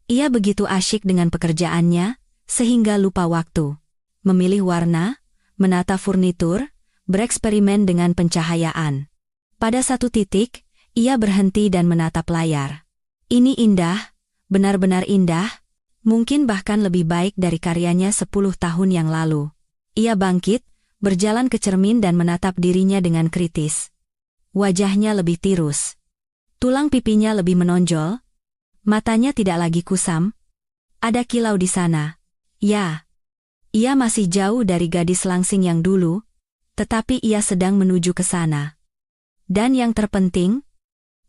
Ia begitu asyik dengan pekerjaannya, sehingga lupa waktu. Memilih warna, menata furnitur, bereksperimen dengan pencahayaan. Pada satu titik, ia berhenti dan menatap layar. Ini indah, benar-benar indah. Mungkin bahkan lebih baik dari karyanya 10 tahun yang lalu. Ia bangkit, berjalan ke cermin dan menatap dirinya dengan kritis. Wajahnya lebih tirus. Tulang pipinya lebih menonjol. Matanya tidak lagi kusam. Ada kilau di sana. Ya. Ia masih jauh dari gadis langsing yang dulu, tetapi ia sedang menuju ke sana. Dan yang terpenting,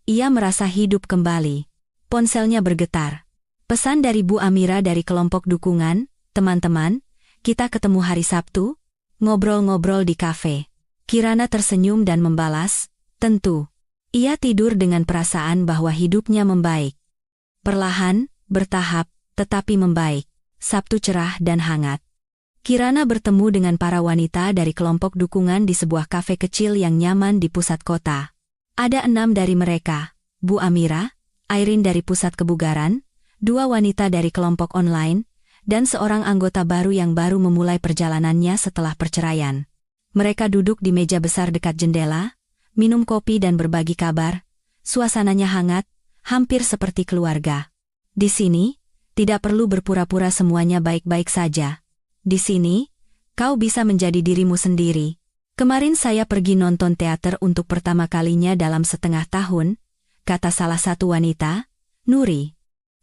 ia merasa hidup kembali. Ponselnya bergetar. Pesan dari Bu Amira dari kelompok dukungan, teman-teman, kita ketemu hari Sabtu, ngobrol-ngobrol di kafe. Kirana tersenyum dan membalas, tentu. Ia tidur dengan perasaan bahwa hidupnya membaik. Perlahan, bertahap, tetapi membaik. Sabtu cerah dan hangat. Kirana bertemu dengan para wanita dari kelompok dukungan di sebuah kafe kecil yang nyaman di pusat kota. Ada 6 dari mereka, Bu Amira, Irene dari pusat kebugaran, 2 wanita dari kelompok online, dan seorang anggota baru yang baru memulai perjalanannya setelah perceraian. Mereka duduk di meja besar dekat jendela, minum kopi dan berbagi kabar. Suasananya hangat, hampir seperti keluarga. Di sini, tidak perlu berpura-pura semuanya baik-baik saja. Di sini, kau bisa menjadi dirimu sendiri. Kemarin saya pergi nonton teater untuk pertama kalinya dalam setengah tahun, kata salah satu wanita, Nuri.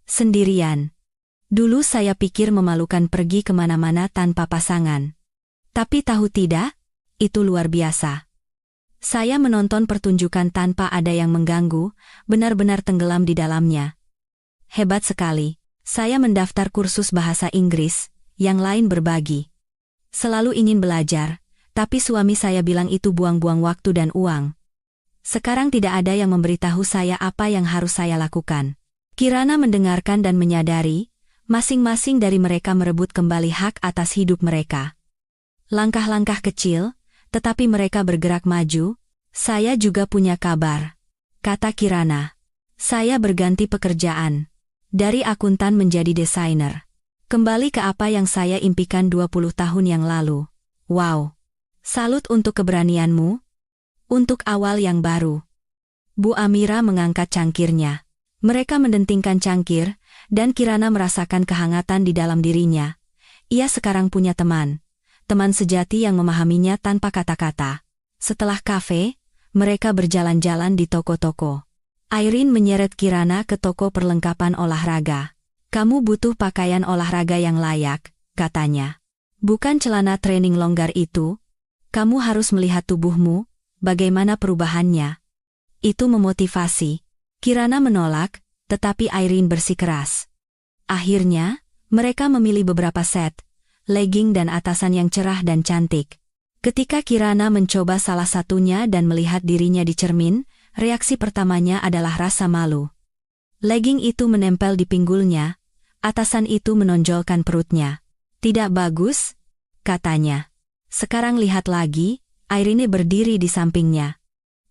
Sendirian. Dulu saya pikir memalukan pergi kemana-mana tanpa pasangan. Tapi tahu tidak, itu luar biasa. Saya menonton pertunjukan tanpa ada yang mengganggu, benar-benar tenggelam di dalamnya. Hebat sekali. Saya mendaftar kursus bahasa Inggris, yang lain berbagi. Selalu ingin belajar, tapi suami saya bilang itu buang-buang waktu dan uang. Sekarang tidak ada yang memberitahu saya apa yang harus saya lakukan. Kirana mendengarkan dan menyadari, masing-masing dari mereka merebut kembali hak atas hidup mereka. Langkah-langkah kecil, tetapi mereka bergerak maju. Saya juga punya kabar, kata Kirana. Saya berganti pekerjaan. Dari akuntan menjadi desainer. Kembali ke apa yang saya impikan 20 tahun yang lalu. Wow. Salut untuk keberanianmu. Untuk awal yang baru. Bu Amira mengangkat cangkirnya. Mereka mendentingkan cangkir, dan Kirana merasakan kehangatan di dalam dirinya. Ia sekarang punya teman. Teman sejati yang memahaminya tanpa kata-kata. Setelah kafe, mereka berjalan-jalan di toko-toko. Irene menyeret Kirana ke toko perlengkapan olahraga. Kamu butuh pakaian olahraga yang layak, katanya. Bukan celana training longgar itu. Kamu harus melihat tubuhmu, bagaimana perubahannya. Itu memotivasi. Kirana menolak, tetapi Irene bersikeras. Akhirnya, mereka memilih beberapa set, legging dan atasan yang cerah dan cantik. Ketika Kirana mencoba salah satunya dan melihat dirinya di cermin, reaksi pertamanya adalah rasa malu. Legging itu menempel di pinggulnya, atasan itu menonjolkan perutnya. "Tidak bagus," katanya. "Sekarang lihat lagi." Irene berdiri di sampingnya.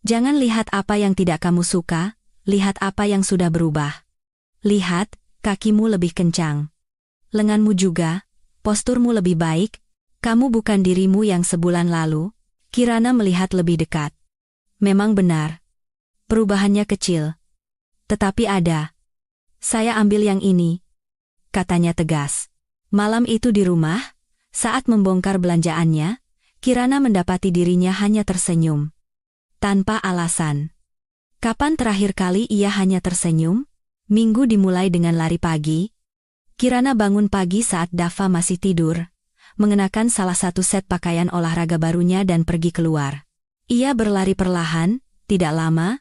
"Jangan lihat apa yang tidak kamu suka, lihat apa yang sudah berubah. Lihat, kakimu lebih kencang. Lenganmu juga, posturmu lebih baik, kamu bukan dirimu yang sebulan lalu." Kirana melihat lebih dekat. Memang benar. Perubahannya kecil. Tetapi ada. "Saya ambil yang ini," katanya tegas. Malam itu di rumah, saat membongkar belanjaannya, Kirana mendapati dirinya hanya tersenyum. Tanpa alasan. Kapan terakhir kali ia hanya tersenyum? Minggu dimulai dengan lari pagi. Kirana bangun pagi saat Dava masih tidur, mengenakan salah satu set pakaian olahraga barunya dan pergi keluar. Ia berlari perlahan, tidak lama,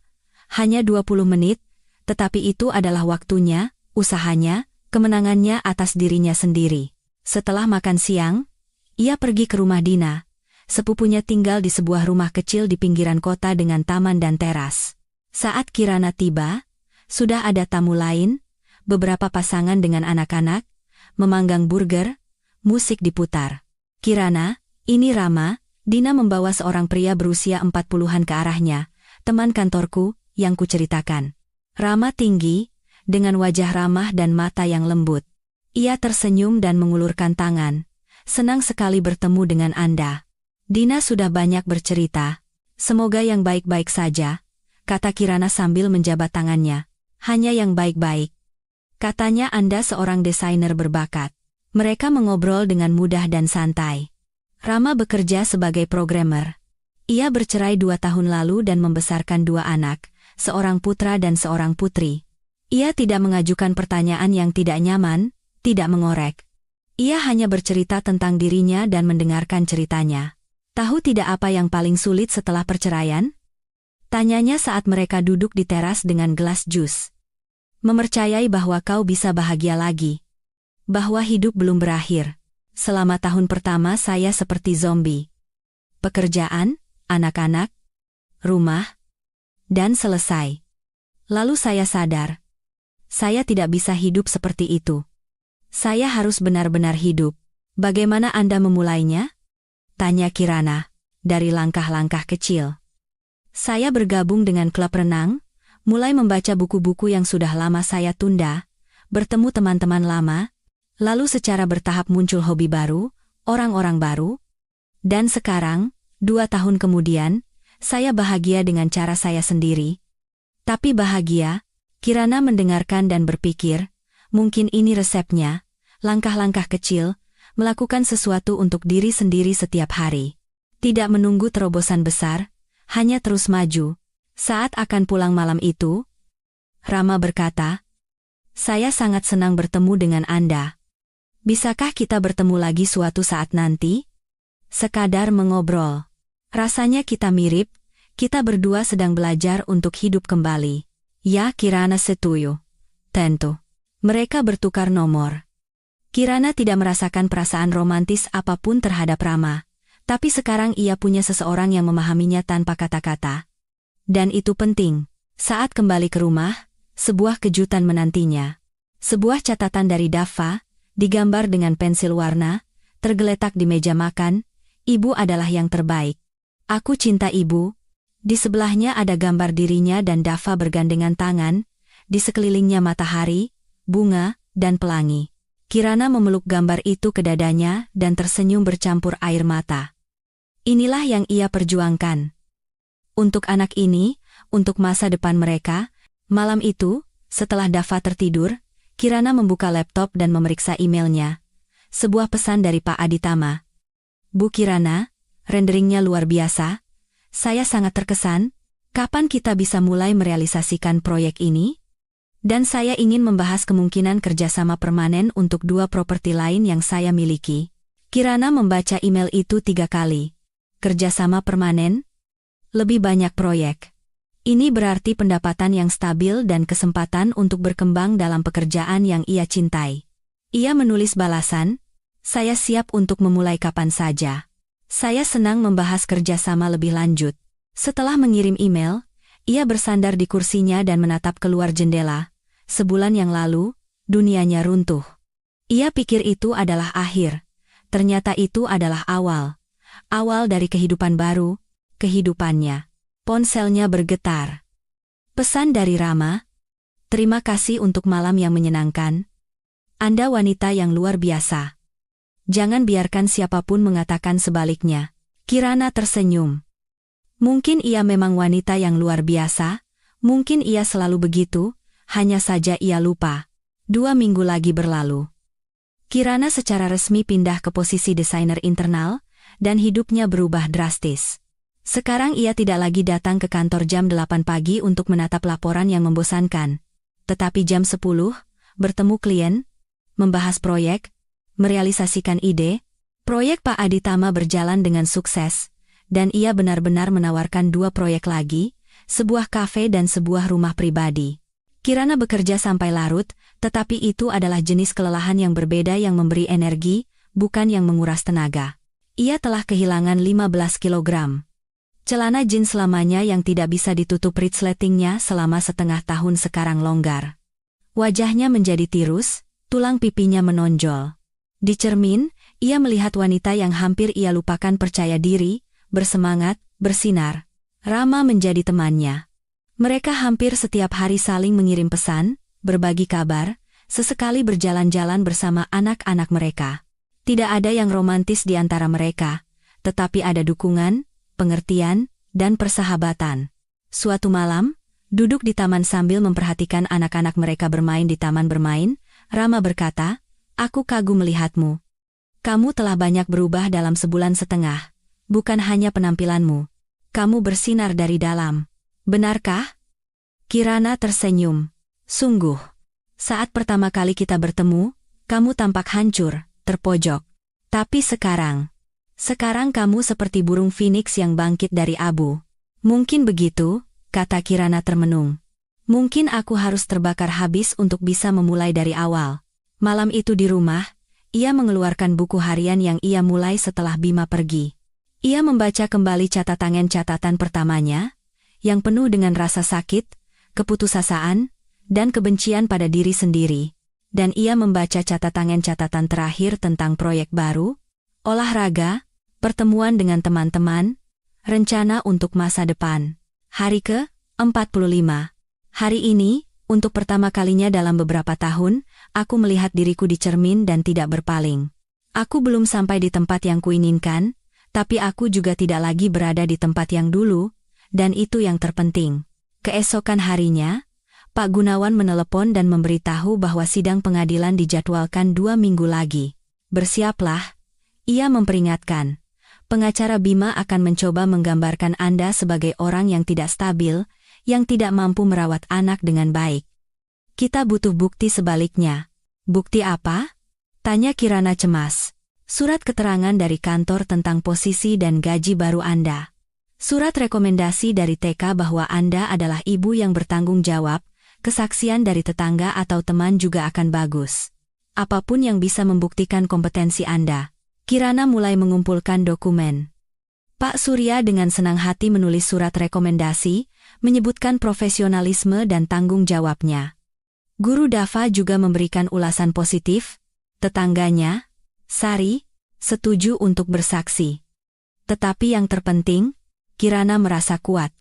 hanya 20 menit, tetapi itu adalah waktunya, usahanya, kemenangannya atas dirinya sendiri. Setelah makan siang, ia pergi ke rumah Dina. Sepupunya tinggal di sebuah rumah kecil di pinggiran kota dengan taman dan teras. Saat Kirana tiba, sudah ada tamu lain, beberapa pasangan dengan anak-anak, memanggang burger, musik diputar. "Kirana, ini Rama," Dina membawa seorang pria berusia 40-an ke arahnya, "teman kantorku, yang kuceritakan." Rama tinggi, dengan wajah ramah dan mata yang lembut. Ia tersenyum dan mengulurkan tangan. "Senang sekali bertemu dengan Anda." "Dina sudah banyak bercerita. Semoga yang baik-baik saja," kata Kirana sambil menjabat tangannya. "Hanya yang baik-baik." "Katanya Anda seorang desainer berbakat." Mereka mengobrol dengan mudah dan santai. Rama bekerja sebagai programmer. Ia bercerai 2 tahun lalu dan membesarkan 2 anak, seorang putra dan seorang putri. Ia tidak mengajukan pertanyaan yang tidak nyaman, tidak mengorek. Ia hanya bercerita tentang dirinya dan mendengarkan ceritanya. "Tahu tidak apa yang paling sulit setelah perceraian?" tanyanya saat mereka duduk di teras dengan gelas jus. "Mempercayai bahwa kau bisa bahagia lagi. Bahwa hidup belum berakhir. Selama tahun pertama saya seperti zombie. Pekerjaan, anak-anak, rumah, dan selesai. Lalu saya sadar. Saya tidak bisa hidup seperti itu. Saya harus benar-benar hidup." "Bagaimana Anda memulainya?" tanya Kirana. "Dari langkah-langkah kecil. Saya bergabung dengan klub renang, mulai membaca buku-buku yang sudah lama saya tunda, bertemu teman-teman lama, lalu secara bertahap muncul hobi baru, orang-orang baru. Dan sekarang, 2 tahun kemudian, saya bahagia dengan cara saya sendiri." Tapi bahagia, Kirana mendengarkan dan berpikir, mungkin ini resepnya, langkah-langkah kecil, melakukan sesuatu untuk diri sendiri setiap hari. Tidak menunggu terobosan besar, hanya terus maju. Saat akan pulang malam itu, Rama berkata, "Saya sangat senang bertemu dengan Anda. Bisakah kita bertemu lagi suatu saat nanti? Sekadar mengobrol. Rasanya kita mirip, kita berdua sedang belajar untuk hidup kembali." "Ya," Kirana setuju. "Tentu." Mereka bertukar nomor. Kirana tidak merasakan perasaan romantis apapun terhadap Rama, tapi sekarang ia punya seseorang yang memahaminya tanpa kata-kata. Dan itu penting. Saat kembali ke rumah, sebuah kejutan menantinya. Sebuah catatan dari Dava, digambar dengan pensil warna, tergeletak di meja makan. "Ibu adalah yang terbaik. Aku cinta ibu." Di sebelahnya ada gambar dirinya dan Dava bergandengan tangan, di sekelilingnya matahari, bunga, dan pelangi. Kirana memeluk gambar itu ke dadanya dan tersenyum bercampur air mata. Inilah yang ia perjuangkan. Untuk anak ini, untuk masa depan mereka. Malam itu, setelah Dava tertidur, Kirana membuka laptop dan memeriksa emailnya. Sebuah pesan dari Pak Aditama. "Bu Kirana, renderingnya luar biasa. Saya sangat terkesan. Kapan kita bisa mulai merealisasikan proyek ini? Dan saya ingin membahas kemungkinan kerjasama permanen untuk 2 properti lain yang saya miliki." Kirana membaca email itu 3 kali. Kerjasama permanen? Lebih banyak proyek. Ini berarti pendapatan yang stabil dan kesempatan untuk berkembang dalam pekerjaan yang ia cintai. Ia menulis balasan, Saya siap untuk memulai kapan saja. Saya senang membahas kerjasama lebih lanjut. Setelah mengirim email, ia bersandar di kursinya dan menatap keluar jendela. Sebulan yang lalu, dunianya runtuh. Ia pikir itu adalah akhir. Ternyata itu adalah awal. Awal dari kehidupan baru, kehidupannya. Ponselnya bergetar. Pesan dari Rama. Terima kasih untuk malam yang menyenangkan. Anda wanita yang luar biasa. Jangan biarkan siapapun mengatakan sebaliknya. Kirana tersenyum. Mungkin ia memang wanita yang luar biasa, mungkin ia selalu begitu, hanya saja ia lupa. 2 minggu lagi berlalu. Kirana secara resmi pindah ke posisi desainer internal, dan hidupnya berubah drastis. Sekarang ia tidak lagi datang ke kantor jam 8 pagi untuk menatap laporan yang membosankan. Tetapi jam 10, bertemu klien, membahas proyek, merealisasikan ide. Proyek Pak Aditama berjalan dengan sukses, dan ia benar-benar menawarkan 2 proyek lagi, sebuah kafe dan sebuah rumah pribadi. Kirana bekerja sampai larut, tetapi itu adalah jenis kelelahan yang berbeda yang memberi energi, bukan yang menguras tenaga. Ia telah kehilangan 15 kilogram. Celana jeans lamanya yang tidak bisa ditutup resletingnya selama setengah tahun sekarang longgar. Wajahnya menjadi tirus, tulang pipinya menonjol. Di cermin, ia melihat wanita yang hampir ia lupakan percaya diri, bersemangat, bersinar. Rama menjadi temannya. Mereka hampir setiap hari saling mengirim pesan, berbagi kabar, sesekali berjalan-jalan bersama anak-anak mereka. Tidak ada yang romantis di antara mereka, tetapi ada dukungan, pengertian, dan persahabatan. Suatu malam, duduk di taman sambil memperhatikan anak-anak mereka bermain di taman bermain, Rama berkata, "Aku kagum melihatmu. Kamu telah banyak berubah dalam sebulan setengah. Bukan hanya penampilanmu. Kamu bersinar dari dalam. Benarkah?" Kirana tersenyum. "Sungguh. Saat pertama kali kita bertemu, kamu tampak hancur, terpojok. Tapi sekarang kamu seperti burung phoenix yang bangkit dari abu." "Mungkin begitu," kata Kirana termenung. "Mungkin aku harus terbakar habis untuk bisa memulai dari awal." Malam itu di rumah, ia mengeluarkan buku harian yang ia mulai setelah Bima pergi. Ia membaca kembali catatan pertamanya, yang penuh dengan rasa sakit, keputusasaan, dan kebencian pada diri sendiri. Dan ia membaca catatan terakhir tentang proyek baru, olahraga, pertemuan dengan teman-teman, rencana untuk masa depan. Hari ke-45. Hari ini, untuk pertama kalinya dalam beberapa tahun, aku melihat diriku di cermin dan tidak berpaling. Aku belum sampai di tempat yang kuinginkan, tapi aku juga tidak lagi berada di tempat yang dulu, dan itu yang terpenting. Keesokan harinya, Pak Gunawan menelepon dan memberitahu bahwa sidang pengadilan dijadwalkan 2 minggu lagi. "Bersiaplah," ia memperingatkan. "Pengacara Bima akan mencoba menggambarkan Anda sebagai orang yang tidak stabil, yang tidak mampu merawat anak dengan baik. Kita butuh bukti sebaliknya." "Bukti apa?" tanya Kirana cemas. "Surat keterangan dari kantor tentang posisi dan gaji baru Anda. Surat rekomendasi dari TK bahwa Anda adalah ibu yang bertanggung jawab, kesaksian dari tetangga atau teman juga akan bagus. Apapun yang bisa membuktikan kompetensi Anda." Kirana mulai mengumpulkan dokumen. Pak Surya dengan senang hati menulis surat rekomendasi, menyebutkan profesionalisme dan tanggung jawabnya. Guru Dava juga memberikan ulasan positif. Tetangganya, Sari, setuju untuk bersaksi. Tetapi yang terpenting, Kirana merasa kuat.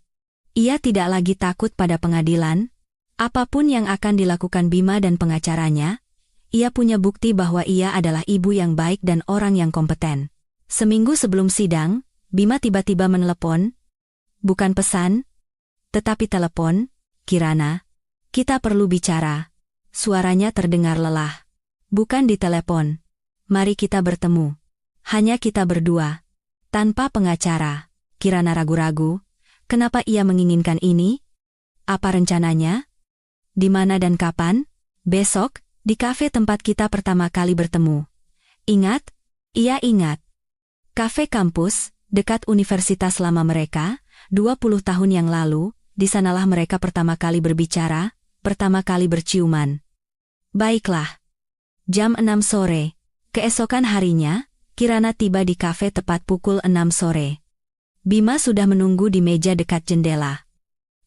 Ia tidak lagi takut pada pengadilan. Apapun yang akan dilakukan Bima dan pengacaranya, ia punya bukti bahwa ia adalah ibu yang baik dan orang yang kompeten. Seminggu sebelum sidang, Bima tiba-tiba menelepon. Bukan pesan, tetapi telepon. "Kirana, kita perlu bicara." Suaranya terdengar lelah. "Bukan di telepon. Mari kita bertemu. Hanya kita berdua. Tanpa pengacara." Kirana ragu-ragu. Kenapa ia menginginkan ini? Apa rencananya? Di mana dan kapan? "Besok, di kafe tempat kita pertama kali bertemu." Ingat? Ia ingat. Kafe kampus, dekat universitas lama mereka, 20 tahun yang lalu, di sanalah mereka pertama kali berbicara, pertama kali berciuman. Baiklah. Jam 6 sore. Keesokan harinya, Kirana tiba di kafe tepat pukul 6 sore. Bima sudah menunggu di meja dekat jendela.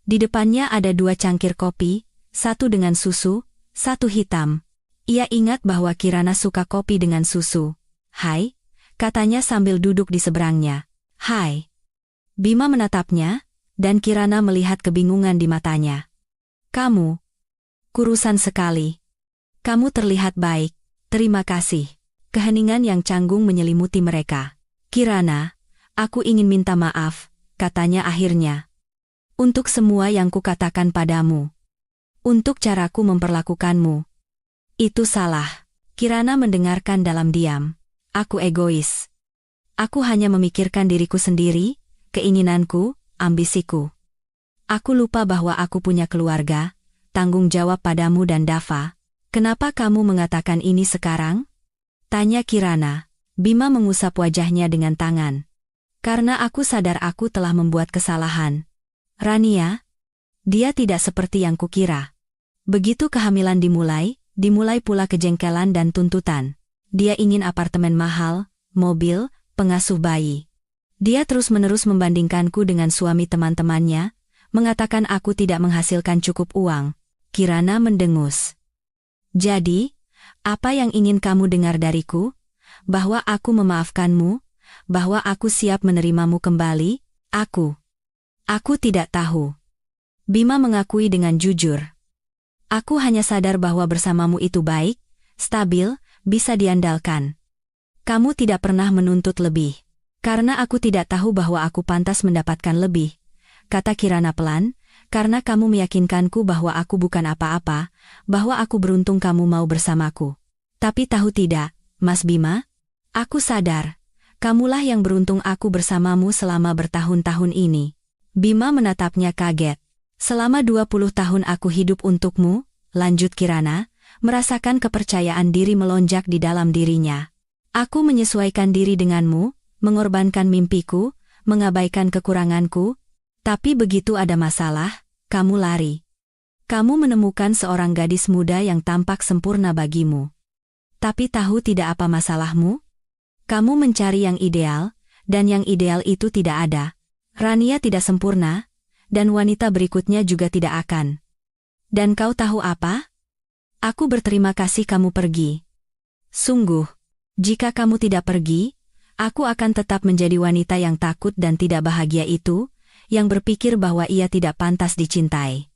Di depannya ada 2 cangkir kopi, satu dengan susu, satu hitam. Ia ingat bahwa Kirana suka kopi dengan susu. "Hai," katanya sambil duduk di seberangnya. "Hai." Bima menatapnya, dan Kirana melihat kebingungan di matanya. "Kamu kurusan sekali. Kamu terlihat baik." "Terima kasih." Keheningan yang canggung menyelimuti mereka. "Kirana, aku ingin minta maaf," katanya akhirnya. "Untuk semua yang kukatakan padamu. Untuk caraku memperlakukanmu. Itu salah." Kirana mendengarkan dalam diam. "Aku egois. Aku hanya memikirkan diriku sendiri, keinginanku, ambisiku. Aku lupa bahwa aku punya keluarga, tanggung jawab padamu dan Dava." "Kenapa kamu mengatakan ini sekarang?" tanya Kirana. Bima mengusap wajahnya dengan tangan. "Karena aku sadar aku telah membuat kesalahan. Rania, dia tidak seperti yang kukira." Begitu kehamilan dimulai pula kejengkelan dan tuntutan. Dia ingin apartemen mahal, mobil, pengasuh bayi. Dia terus-menerus membandingkanku dengan suami teman-temannya, mengatakan aku tidak menghasilkan cukup uang. Kirana mendengus. "Jadi, apa yang ingin kamu dengar dariku? Bahwa aku memaafkanmu? Bahwa aku siap menerimamu kembali?" Aku tidak tahu." Bima mengakui dengan jujur. "Aku hanya sadar bahwa bersamamu itu baik, stabil, bisa diandalkan. Kamu tidak pernah menuntut lebih. Karena aku tidak tahu bahwa aku pantas mendapatkan lebih," kata Kirana pelan, "karena kamu meyakinkanku bahwa aku bukan apa-apa, bahwa aku beruntung kamu mau bersamaku. Tapi tahu tidak, Mas Bima? Aku sadar, kamulah yang beruntung aku bersamamu selama bertahun-tahun ini." Bima menatapnya kaget. "Selama 20 tahun aku hidup untukmu," lanjut Kirana, merasakan kepercayaan diri melonjak di dalam dirinya. "Aku menyesuaikan diri denganmu, mengorbankan mimpiku, mengabaikan kekuranganku. Tapi begitu ada masalah, kamu lari. Kamu menemukan seorang gadis muda yang tampak sempurna bagimu. Tapi tahu tidak apa masalahmu? Kamu mencari yang ideal, dan yang ideal itu tidak ada. Rania tidak sempurna, dan wanita berikutnya juga tidak akan. Dan kau tahu apa? Aku berterima kasih kamu pergi. Sungguh, jika kamu tidak pergi, aku akan tetap menjadi wanita yang takut dan tidak bahagia itu, yang berpikir bahwa ia tidak pantas dicintai.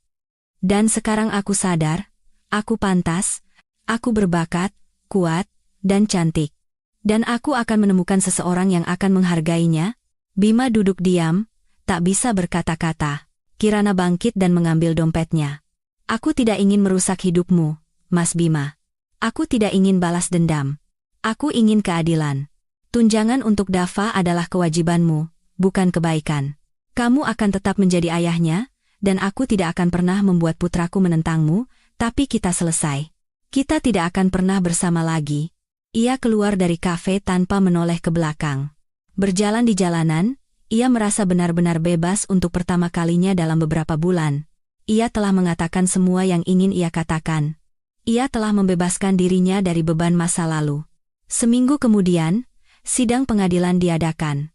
Dan sekarang aku sadar, aku pantas, aku berbakat, kuat, dan cantik. Dan aku akan menemukan seseorang yang akan menghargainya." Bima duduk diam, tak bisa berkata-kata. Kirana bangkit dan mengambil dompetnya. "Aku tidak ingin merusak hidupmu, Mas Bima. Aku tidak ingin balas dendam. Aku ingin keadilan. Tunjangan untuk Dava adalah kewajibanmu, bukan kebaikan. Kamu akan tetap menjadi ayahnya, dan aku tidak akan pernah membuat putraku menentangmu, tapi kita selesai. Kita tidak akan pernah bersama lagi." Ia keluar dari kafe tanpa menoleh ke belakang. Berjalan di jalanan, ia merasa benar-benar bebas untuk pertama kalinya dalam beberapa bulan. Ia telah mengatakan semua yang ingin ia katakan. Ia telah membebaskan dirinya dari beban masa lalu. Seminggu kemudian, sidang pengadilan diadakan.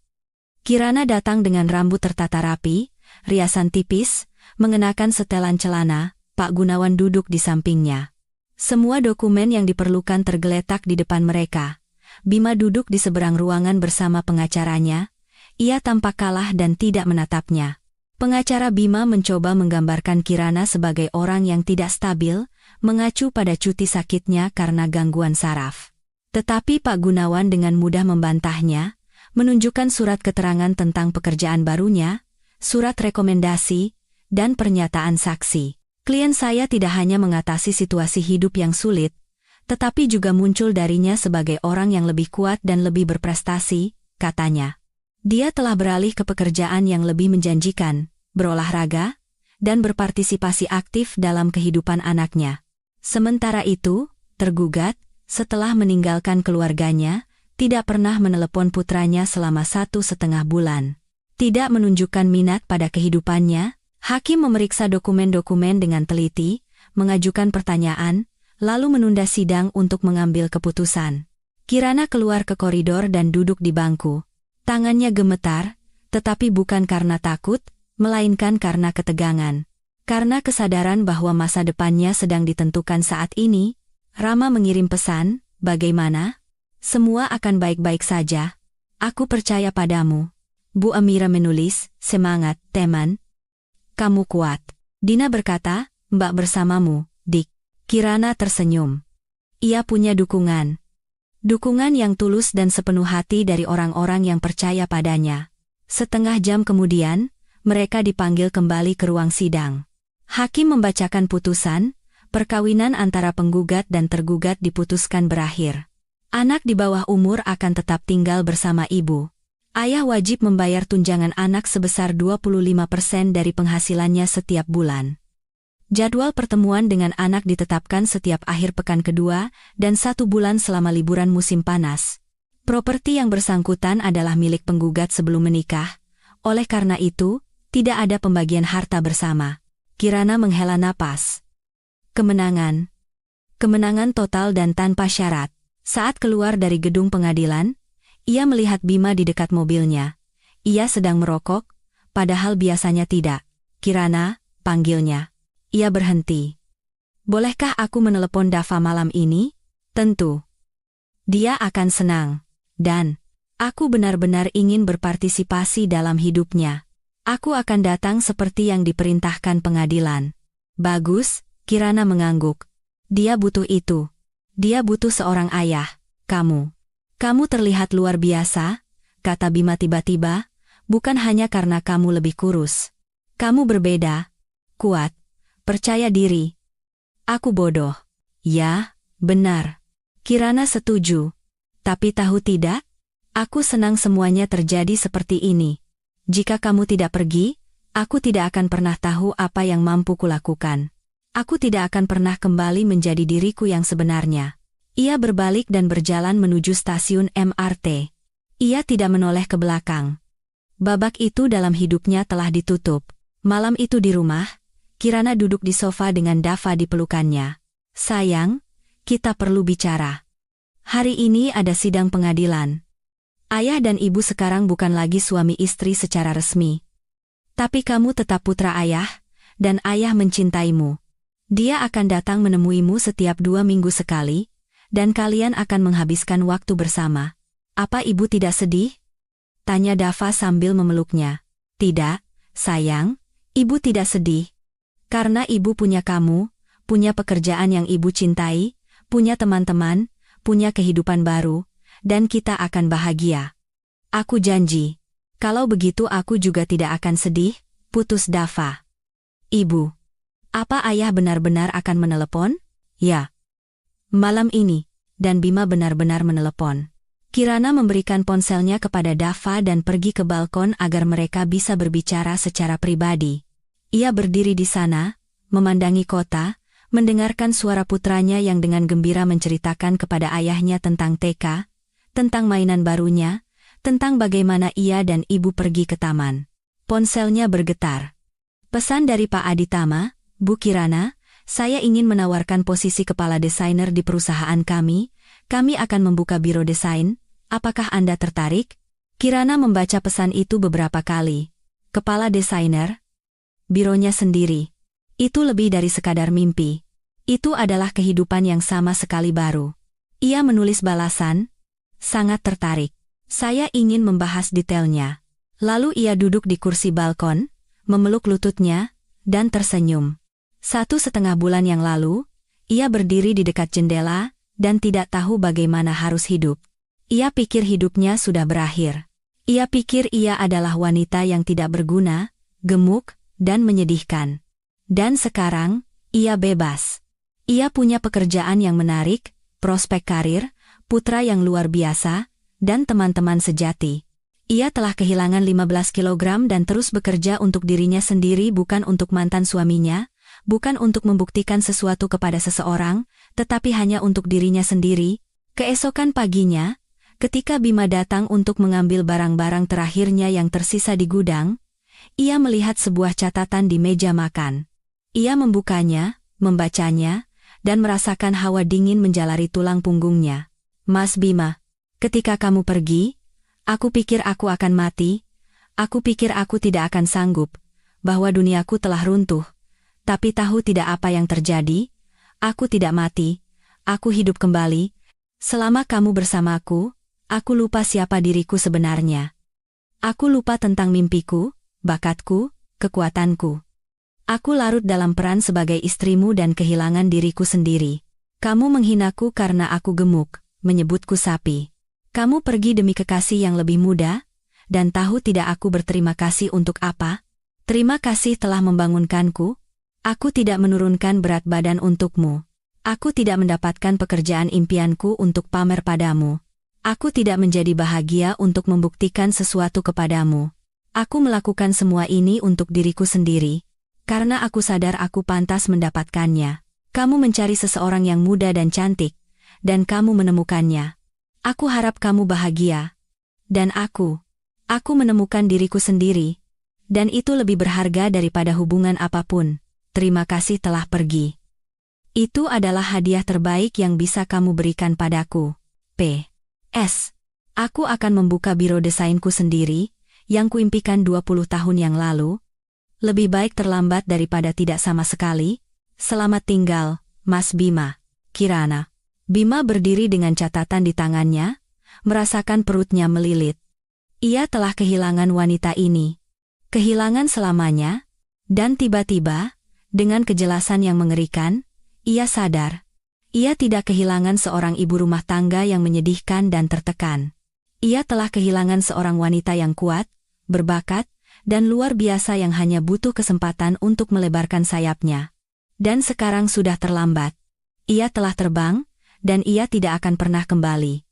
Kirana datang dengan rambut tertata rapi, riasan tipis, mengenakan setelan celana. Pak Gunawan duduk di sampingnya. Semua dokumen yang diperlukan tergeletak di depan mereka. Bima duduk di seberang ruangan bersama pengacaranya. Ia tampak kalah dan tidak menatapnya. Pengacara Bima mencoba menggambarkan Kirana sebagai orang yang tidak stabil, mengacu pada cuti sakitnya karena gangguan saraf. Tetapi Pak Gunawan dengan mudah membantahnya, menunjukkan surat keterangan tentang pekerjaan barunya, surat rekomendasi, dan pernyataan saksi. "Klien saya tidak hanya mengatasi situasi hidup yang sulit, tetapi juga muncul darinya sebagai orang yang lebih kuat dan lebih berprestasi," katanya. "Dia telah beralih ke pekerjaan yang lebih menjanjikan, berolahraga, dan berpartisipasi aktif dalam kehidupan anaknya. Sementara itu, tergugat, setelah meninggalkan keluarganya, tidak pernah menelepon putranya selama 1,5 bulan. Tidak menunjukkan minat pada kehidupannya." Hakim memeriksa dokumen-dokumen dengan teliti, mengajukan pertanyaan, lalu menunda sidang untuk mengambil keputusan. Kirana keluar ke koridor dan duduk di bangku. Tangannya gemetar, tetapi bukan karena takut, melainkan karena ketegangan. Karena kesadaran bahwa masa depannya sedang ditentukan saat ini, Rama mengirim pesan, "Bagaimana? Semua akan baik-baik saja. Aku percaya padamu." Bu Amira menulis, "Semangat, teman. Kamu kuat." Dina berkata, "Mbak bersamamu, Dik." Kirana tersenyum. Ia punya dukungan. Dukungan yang tulus dan sepenuh hati dari orang-orang yang percaya padanya. Setengah jam kemudian, mereka dipanggil kembali ke ruang sidang. Hakim membacakan putusan, perkawinan antara penggugat dan tergugat diputuskan berakhir. Anak di bawah umur akan tetap tinggal bersama ibu. Ayah wajib membayar tunjangan anak sebesar 25% dari penghasilannya setiap bulan. Jadwal pertemuan dengan anak ditetapkan setiap akhir pekan kedua dan 1 bulan selama liburan musim panas. Properti yang bersangkutan adalah milik penggugat sebelum menikah, oleh karena itu, tidak ada pembagian harta bersama. Kirana menghela napas. Kemenangan. Kemenangan total dan tanpa syarat. Saat keluar dari gedung pengadilan, ia melihat Bima di dekat mobilnya. Ia sedang merokok, padahal biasanya tidak. "Kirana," panggilnya. Ia berhenti. "Bolehkah aku menelepon Dava malam ini?" "Tentu. Dia akan senang. Dan aku benar-benar ingin berpartisipasi dalam hidupnya. Aku akan datang seperti yang diperintahkan pengadilan." "Bagus," Kirana mengangguk. "Dia butuh itu. Dia butuh seorang ayah. Kamu. Kamu terlihat luar biasa," kata Bima tiba-tiba, "bukan hanya karena kamu lebih kurus. Kamu berbeda. Kuat. Percaya diri." "Aku bodoh." "Ya, benar." Kirana setuju. "Tapi tahu tidak? Aku senang semuanya terjadi seperti ini. Jika kamu tidak pergi, aku tidak akan pernah tahu apa yang mampu kulakukan. Aku tidak akan pernah kembali menjadi diriku yang sebenarnya." Ia berbalik dan berjalan menuju stasiun MRT. Ia tidak menoleh ke belakang. Babak itu dalam hidupnya telah ditutup. Malam itu di rumah, Kirana duduk di sofa dengan Dava di pelukannya. "Sayang, kita perlu bicara. Hari ini ada sidang pengadilan. Ayah dan ibu sekarang bukan lagi suami istri secara resmi. Tapi kamu tetap putra ayah, dan ayah mencintaimu. Dia akan datang menemuimu setiap 2 minggu sekali, dan kalian akan menghabiskan waktu bersama. Apa ibu tidak sedih?" tanya Dava sambil memeluknya. "Tidak, sayang, ibu tidak sedih. Karena ibu punya kamu, punya pekerjaan yang ibu cintai, punya teman-teman, punya kehidupan baru, dan kita akan bahagia." "Aku janji. Kalau begitu aku juga tidak akan sedih," putus Dava. "Ibu, apa ayah benar-benar akan menelepon?" "Ya. Malam ini." Dan Bima benar-benar menelepon. Kirana memberikan ponselnya kepada Dava dan pergi ke balkon agar mereka bisa berbicara secara pribadi. Ia berdiri di sana, memandangi kota, mendengarkan suara putranya yang dengan gembira menceritakan kepada ayahnya tentang TK, tentang mainan barunya, tentang bagaimana ia dan ibu pergi ke taman. Ponselnya bergetar. "Pesan dari Pak Aditama, Bu Kirana, saya ingin menawarkan posisi kepala desainer di perusahaan kami. Kami akan membuka biro desain. Apakah Anda tertarik?" Kirana membaca pesan itu beberapa kali. Kepala desainer? Bironya sendiri. Itu lebih dari sekadar mimpi. Itu adalah kehidupan yang sama sekali baru. Ia menulis balasan, "Sangat tertarik. Saya ingin membahas detailnya." Lalu ia duduk di kursi balkon, memeluk lututnya, dan tersenyum. 1,5 bulan yang lalu, ia berdiri di dekat jendela, dan tidak tahu bagaimana harus hidup. Ia pikir hidupnya sudah berakhir. Ia pikir ia adalah wanita yang tidak berguna, gemuk, dan menyedihkan. Dan sekarang, ia bebas. Ia punya pekerjaan yang menarik, prospek karir, putra yang luar biasa, dan teman-teman sejati. Ia telah kehilangan 15 kilogram dan terus bekerja untuk dirinya sendiri, bukan untuk mantan suaminya, bukan untuk membuktikan sesuatu kepada seseorang, tetapi hanya untuk dirinya sendiri. Keesokan paginya, ketika Bima datang untuk mengambil barang-barang terakhirnya yang tersisa di gudang, ia melihat sebuah catatan di meja makan. Ia membukanya, membacanya, dan merasakan hawa dingin menjalari tulang punggungnya. Mas Bima. Ketika kamu pergi, aku pikir aku akan mati, aku pikir aku tidak akan sanggup, bahwa duniaku telah runtuh. Tapi tahu tidak apa yang terjadi, aku tidak mati, aku hidup kembali. Selama kamu bersamaku, aku lupa siapa diriku sebenarnya. Aku lupa tentang mimpiku, bakatku, kekuatanku. Aku larut dalam peran sebagai istrimu dan kehilangan diriku sendiri. Kamu menghinaku karena aku gemuk, menyebutku sapi. Kamu pergi demi kekasih yang lebih muda, dan tahu tidak aku berterima kasih untuk apa? Terima kasih telah membangunkanku. Aku tidak menurunkan berat badan untukmu. Aku tidak mendapatkan pekerjaan impianku untuk pamer padamu. Aku tidak menjadi bahagia untuk membuktikan sesuatu kepadamu. Aku melakukan semua ini untuk diriku sendiri, karena aku sadar aku pantas mendapatkannya. Kamu mencari seseorang yang muda dan cantik, dan kamu menemukannya. Aku harap kamu bahagia. Dan aku menemukan diriku sendiri. Dan itu lebih berharga daripada hubungan apapun. Terima kasih telah pergi. Itu adalah hadiah terbaik yang bisa kamu berikan padaku. P.S. Aku akan membuka biro desainku sendiri, yang kuimpikan 20 tahun yang lalu. Lebih baik terlambat daripada tidak sama sekali. Selamat tinggal, Mas Bima. Kirana. Bima berdiri dengan catatan di tangannya, merasakan perutnya melilit. Ia telah kehilangan wanita ini. Kehilangan selamanya, dan tiba-tiba, dengan kejelasan yang mengerikan, ia sadar. Ia tidak kehilangan seorang ibu rumah tangga yang menyedihkan dan tertekan. Ia telah kehilangan seorang wanita yang kuat, berbakat, dan luar biasa yang hanya butuh kesempatan untuk melebarkan sayapnya. Dan sekarang sudah terlambat. Ia telah terbang, dan ia tidak akan pernah kembali.